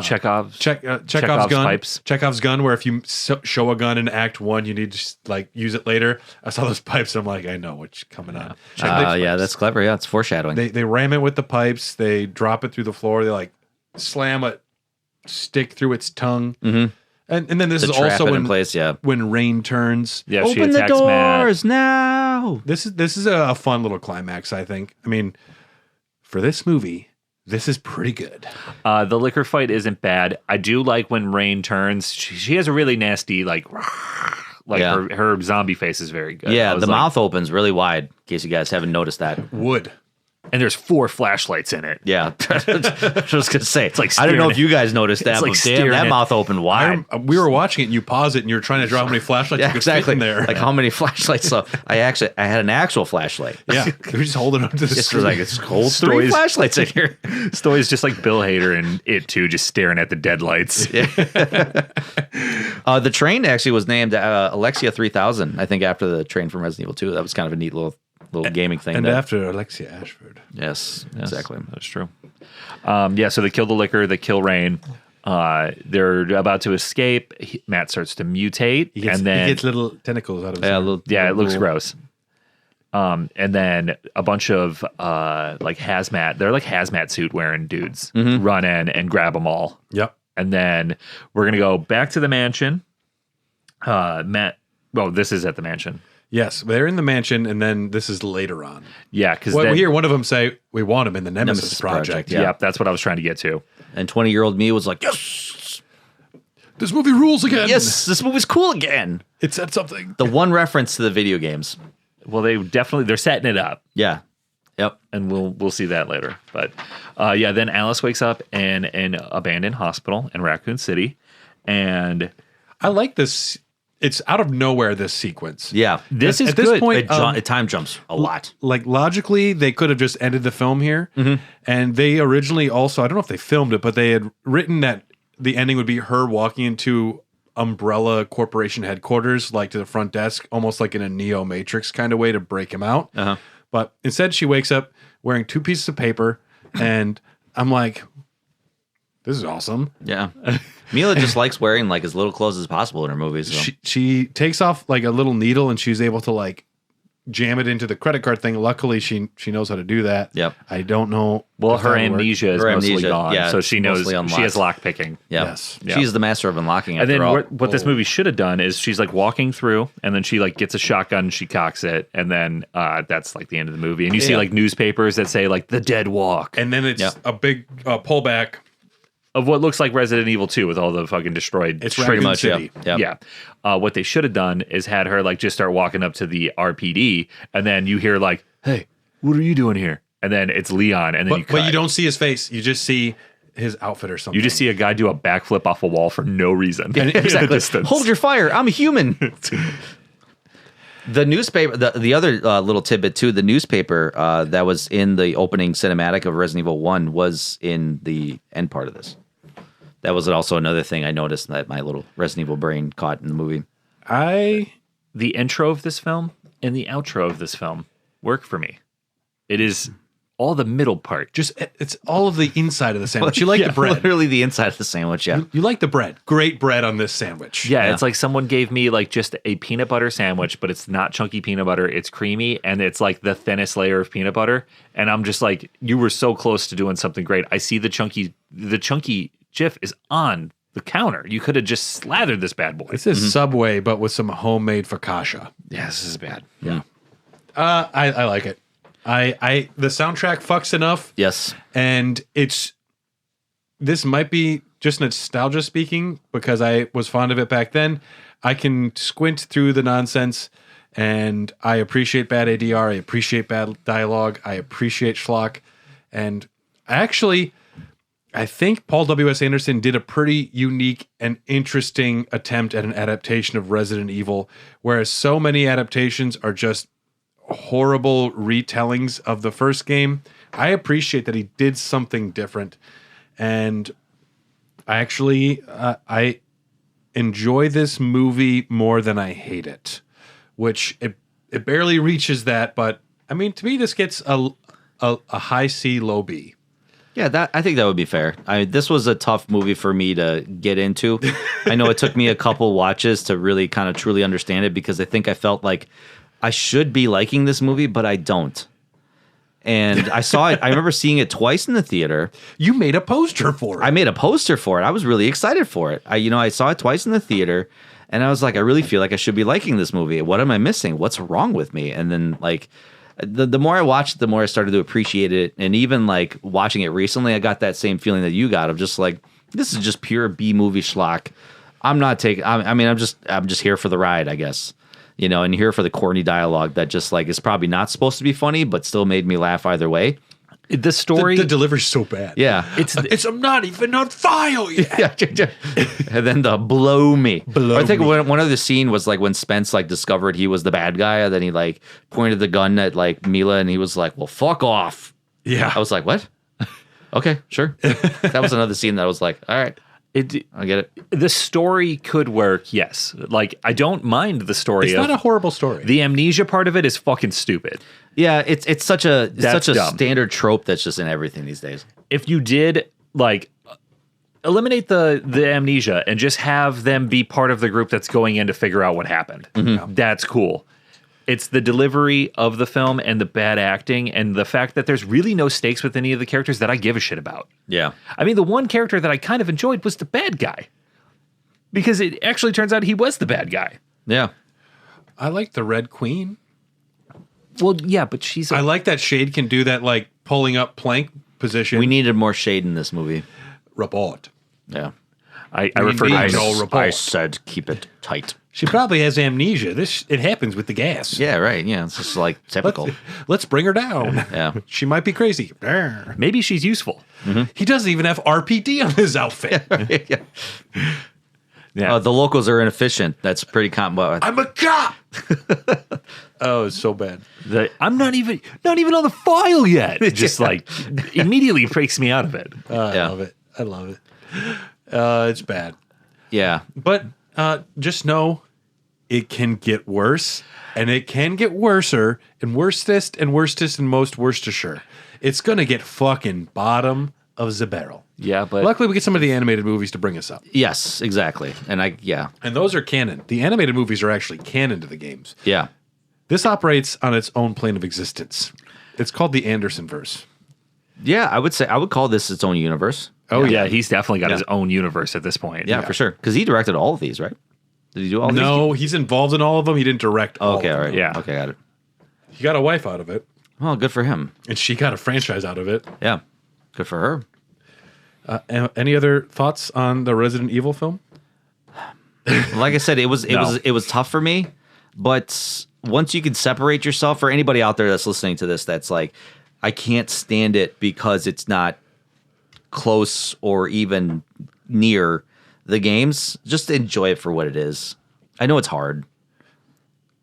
Chekhov's Chekhov's gun. pipes. Chekhov's gun, where if you show a gun in Act 1, you need to like use it later. I saw those pipes. I'm like, I know what's coming on. Yeah, that's clever. Yeah, it's foreshadowing. They ram it with the pipes. They drop it through the floor. They like slam a stick through its tongue. Mm-hmm. And then this To is trap also it when in place, yeah. when Rain turns. Yeah, she Open the attacks Matt. doors now. This is a fun little climax, I think. I mean, for this movie, this is pretty good. The liquor fight isn't bad. I do like when Rain turns. She has a really nasty Yeah. her zombie face is very good. Yeah, I was the like- mouth opens really wide, in case you guys haven't noticed that. Wood. and there's 4 flashlights in it. Yeah. I was going to say, it's like I don't know staring if you guys noticed that, it's like but damn, staring that at- mouth opened wide. We were watching it, and you pause it, and you're trying to draw how many flashlights Yeah, you could fit exactly. in there. Like how many flashlights? So I had an actual flashlight. Yeah, you were just holding up to the Just was screen. like, it's cold. 3 Stories- flashlights in here. Story's just like Bill Hader and It Too, just staring at the dead lights. The train actually was named Alexia 3000, I think, after the train from Resident Evil 2. That was kind of a neat little gaming thing. and that- after Alexia Ashford. Yes, exactly. That's true. So they kill the liquor, they kill Rain. They're about to escape. Matt starts to mutate, He gets, and then he gets little tentacles out of his Yeah, arm. it looks little- gross. And then a bunch of like hazmat, they're like hazmat suit wearing dudes run in and grab them all. Yep. And then we're gonna go back to the mansion. This is at the mansion. Yes, they're in the mansion, and then this is later on. Yeah, because Well, we hear one of them say, "We want him in the Nemesis, Nemesis Project." Project, yeah, that's what I was trying to get to. And 20-year-old me was like, yes, This movie rules again. yes, this movie's cool again. It said something. The one reference to the video games. Well, they're setting it up. Yeah. Yep. And we'll see that later. But then Alice wakes up in an abandoned hospital in Raccoon City, and I like this. It's out of nowhere, this sequence. Yeah. This is at this good. point, It time jumps a lot. like logically, they could have just ended the film here. And they originally also, I don't know if they filmed it, but they had written that the ending would be her walking into Umbrella Corporation headquarters, like to the front desk, almost like in a Neo Matrix kind of way to break him out. But instead, she wakes up wearing 2 pieces of paper, and I'm like, this is awesome. Yeah. Mila just likes wearing like as little clothes as possible in her movies. So. She takes off like a little needle, and she's able to like jam it into the credit card thing. Luckily, she knows how to do that. Yep. I don't know. well, if her that would work. amnesia is Her mostly amnesia, gone, yeah, so she knows mostly she has unlocked. lock picking. Yeah. Yes. Yeah. She's the master of unlocking And then after all. what this movie should have done is she's like walking through, and then she like gets a shotgun, she cocks it, and then that's like the end of the movie. And you see Yeah. like newspapers that say like the dead walk And then it's Yep. a big pullback. of what looks like Resident Evil 2 with all the fucking destroyed. It's Pretty Raccoon much, yeah. City. Yep. Yeah. What they should have done is had her like just start walking up to the RPD, and then you hear like, "Hey, what are you doing here?" And then it's Leon, and then you cut. But you don't see his face. You just see his outfit or something. You just see a guy do a backflip off a wall for no reason. And in the Exactly. distance. Hold your fire. I'm a human. The newspaper, the other little tidbit too, the newspaper that was in the opening cinematic of Resident Evil 1 was in the end part of this. That was also another thing I noticed that my little Resident Evil brain caught in the movie. The intro of this film and the outro of this film work for me. It is all the middle part. it's all of the inside of the sandwich. You like Yeah, the bread. literally the inside of the sandwich. Yeah, You like the bread. Great bread on this sandwich. Yeah, it's like someone gave me like just a peanut butter sandwich, but it's not chunky peanut butter. It's creamy, and it's like the thinnest layer of peanut butter. And I'm just like, you were so close to doing something great. I see the chunky Jif is on the counter. You could have just slathered this bad boy. This is Subway, but with some homemade focaccia. Yeah, this is bad. yeah, I like it. The soundtrack fucks enough. yes, And this might be just nostalgia speaking because I was fond of it back then. I can squint through the nonsense, and I appreciate bad ADR. I appreciate bad dialogue. I appreciate schlock. And I think Paul W.S. Anderson did a pretty unique and interesting attempt at an adaptation of Resident Evil, whereas so many adaptations are just horrible retellings of the first game. I appreciate that he did something different, and I enjoy this movie more than I hate it, which it barely reaches that. But I mean, to me, this gets a high C, low B. Yeah, I think that would be fair. This was a tough movie for me to get into. I know it took me a couple watches to really kind of truly understand it because I think I felt like I should be liking this movie, but I don't. And I saw it. I remember seeing it twice in the theater. You made a poster for it. I made a poster for it. I was really excited for it. I saw it twice in the theater, and I was like, I really feel like I should be liking this movie. What am I missing? What's wrong with me? And then like. The more I watched it, the more I started to appreciate it. And even like watching it recently, I got that same feeling that you got of just like, this is just pure B movie schlock. I'm not taking, I'm just here for the ride, I guess, and here for the corny dialogue that just like is probably not supposed to be funny, but still made me laugh either way. The story, the delivery's so bad. Yeah. It's I'm not even on file yet. And then the blow me. I think me. one of the scene was like when Spence like discovered he was the bad guy, and then he like pointed the gun at like Mila, and he was like, "Well, fuck off." Yeah. I was like, "What?" Okay, sure. That was another scene that I was like, "All right, I get it." The story could work, yes. Like I don't mind the story. It's not a horrible story. The amnesia part of it is fucking stupid. Yeah, it's such a dumb. standard trope that's just in everything these days. If you did like eliminate the amnesia and just have them be part of the group that's going in to figure out what happened, that's cool. It's the delivery of the film and the bad acting and the fact that there's really no stakes with any of the characters that I give a shit about. Yeah. I mean, the one character that I kind of enjoyed was the bad guy because it actually turns out he was the bad guy. Yeah. I like the Red Queen. Well, yeah, but she's... I like that Shade can do that, like, pulling up plank position. We needed more shade in this movie. Report. Yeah. I refer to I said keep it tight. She probably has amnesia. It happens with the gas. Yeah, right. Yeah, it's just like typical. Let's bring her down. Yeah. She might be crazy. Maybe she's useful. He doesn't even have RPD on his outfit. Yeah. The locals are inefficient. That's pretty common. I'm a cop. Oh, it's so bad. I'm not even on the file yet. Just like immediately breaks me out of it. I love it. I love it. It's bad. Yeah. But just know it can get worse, and it can get worser, and worstest and worstest and most Worcestershire. It's going to get fucking bottom of the barrel. Yeah, but Luckily, we get some of the animated movies to bring us up. Yes, exactly. And And those are canon. The animated movies are actually canon to the games. Yeah. This operates on its own plane of existence. It's called the Anderson verse. Yeah, I would call this its own universe. Oh yeah, he's definitely got his own universe at this point. Yeah, for sure. Because he directed all of these, right? Did he do all of these? No, he's involved in all of them. He didn't direct all Okay, of them. all right. Yeah. Okay, got it. He got a wife out of it, Well, good for him. and she got a franchise out of it. Yeah. Good for her. Any other thoughts on the Resident Evil film? Like I said, it was tough for me, but once you can separate yourself, for anybody out there that's listening to this, that's like, I can't stand it because it's not close or even near the games. Just enjoy it for what it is. I know it's hard.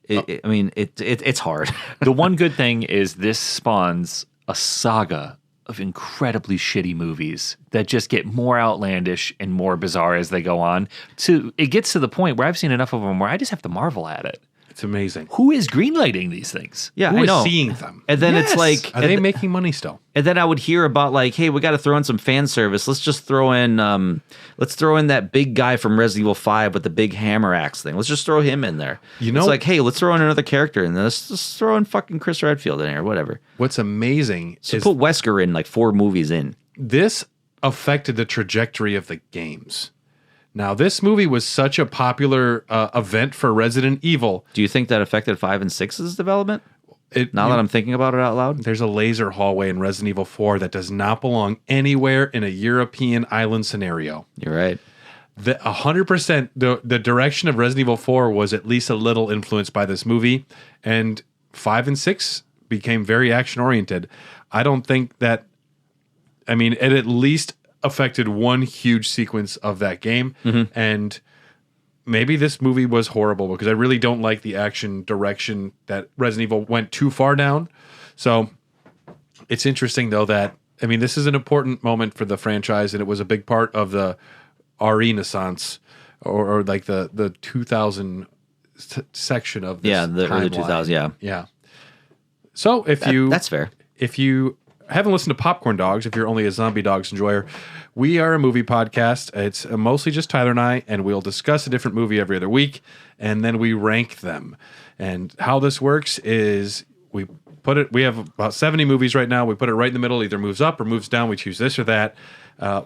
It's hard. The one good thing is this spawns a saga of incredibly shitty movies that just get more outlandish and more bizarre as they go on. It gets to the point where I've seen enough of them where I just have to marvel at it. It's amazing. Who is greenlighting these things? Yeah, Who I is know. seeing them? And then Yes. it's like, Are they making money still? and then I would hear about like, hey, we got to throw in some fan service. Let's just throw in, that big guy from Resident Evil 5 with the big hammer axe thing. Let's just throw him in there. You know- it's like, hey, let's throw in another character, and then let's just throw in fucking Chris Redfield in there, whatever. What's amazing So is put Wesker in like 4 movies in. this affected the trajectory of the games. Now, this movie was such a popular event for Resident Evil. Do you think that affected 5 and 6's development? Now that I'm thinking about it out loud, There's a laser hallway in Resident Evil 4 that does not belong anywhere in a European island scenario. you're right. 100%, the direction of Resident Evil 4 was at least a little influenced by this movie, and 5 and 6 became very action-oriented. I don't think that, it at least affected one huge sequence of that game, and maybe this movie was horrible because I really don't like the action direction that Resident Evil went too far down. So it's interesting, though, that, this is an important moment for the franchise, and it was a big part of our Renaissance, or like the 2000 section of this Yeah, the early timeline. 2000s. Yeah, Yeah. So if you that's fair. if you haven't listened to Popcorn Dogs, if you're only a Zombie Dogs enjoyer, we are a movie podcast. It's mostly just Tyler and I, and we'll discuss a different movie every other week, and then we rank them. And how this works is we have about 70 movies right now. We put it right in the middle, either moves up or moves down. We choose this or that.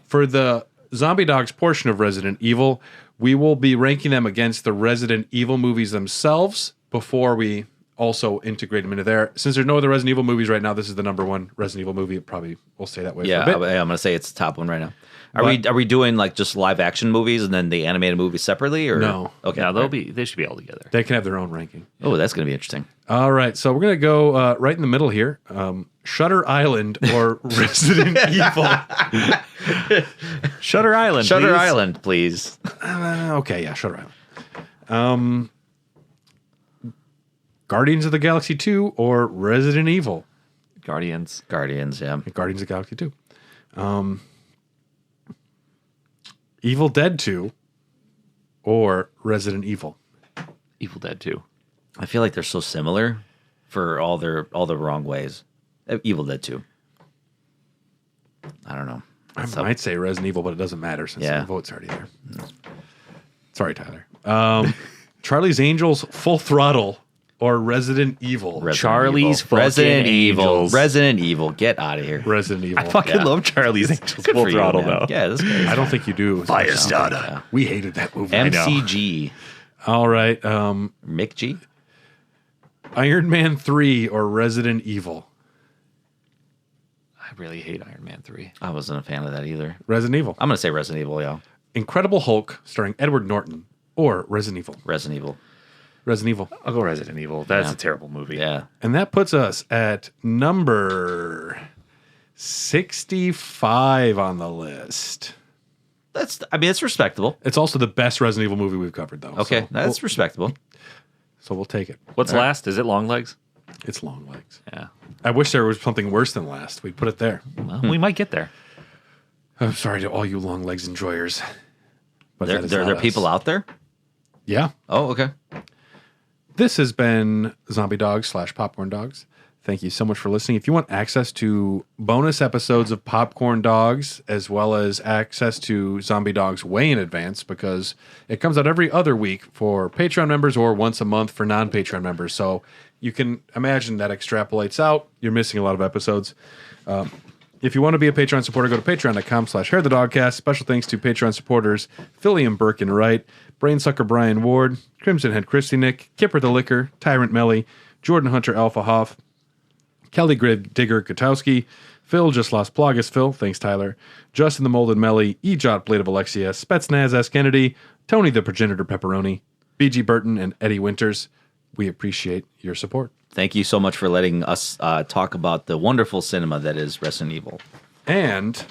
For the Zombie Dogs portion of Resident Evil, we will be ranking them against the Resident Evil movies themselves before we also integrate them into there. Since there's no other Resident Evil movies right now, this is the number one Resident Evil movie. It probably will stay that way for a bit. I'm going to say it's the top one right now. Are we doing like just live action movies and then the animated movies separately? Or no? Okay, Yeah, they should be all together. They can have their own ranking. Oh, that's going to be interesting. All right, so we're going to go right in the middle here. Shutter Island or Resident Evil? Shutter Island, Shutter please. Island, please. Okay, yeah, Shutter Island. Guardians of the Galaxy 2 or Resident Evil? Guardians, yeah. Guardians of the Galaxy 2. Evil Dead 2 or Resident Evil? Evil Dead 2. I feel like they're so similar for all the wrong ways. Evil Dead 2. I don't know. I might say Resident Evil, but it doesn't matter since the vote's already there. Sorry, Tyler. Charlie's Angels Full Throttle or Resident Evil? Charlie's Evil. Resident Evil. Angels. Resident Evil. Get out of here. Resident Evil. I fucking love Charlie's Angels Good Full for you, Throttle, man. though. Yeah, that's great. I don't think you do. Firestarter. We hated that movie. MCG. All right. Mick G. Iron Man 3 or Resident Evil? I really hate Iron Man 3. I wasn't a fan of that either. Resident Evil. I'm going to say Resident Evil, yeah. Incredible Hulk starring Edward Norton or Resident Evil? Resident Evil. Resident Evil. I'll go Resident Evil. That's a terrible movie. Yeah. And that puts us at number 65 on the list. It's respectable. It's also the best Resident Evil movie we've covered, though. Okay, So that's respectable. So we'll take it. What's last? Is it Long Legs? It's Long Legs. Yeah. I wish there was something worse than last. We'd put it there. Well, we might get there. I'm sorry to all you Long Legs enjoyers. But There are people out there? Yeah. Oh, okay. This has been Zombie Dogs / Popcorn Dogs. Thank you so much for listening. If you want access to bonus episodes of Popcorn Dogs, as well as access to Zombie Dogs way in advance, because it comes out every other week for Patreon members or once a month for non-Patreon members. So you can imagine that extrapolates out. You're missing a lot of episodes. If you want to be a Patreon supporter, go to patreon.com/HairTheDogcast. Special thanks to Patreon supporters Philliam Birkin Wright, Brainsucker Brian Ward, Crimson Head Christy Nick, Kipper the Licker, Tyrant Melly, Jordan Hunter Alpha Hoff, Kelly Grid Digger Gutowski, Phil Just Lost Plagus Phil, thanks Tyler, Justin the Molded Melly, Ejot Blade of Alexia, Spetsnaz S. Kennedy, Tony the Progenitor Pepperoni, BG Burton, and Eddie Winters. We appreciate your support. Thank you so much for letting us talk about the wonderful cinema that is Resident Evil. And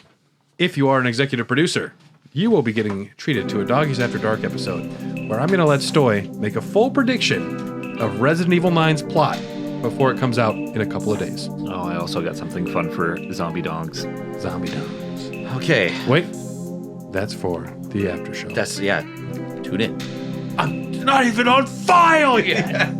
if you are an executive producer, you will be getting treated to a Doggies After Dark episode where I'm going to let Stoy make a full prediction of Resident Evil 9's plot before it comes out in a couple of days. Oh, I also got something fun for Zombie Dogs. Zombie Dogs. Okay. Wait, that's for the after show. Tune in. I'm not even on file yet!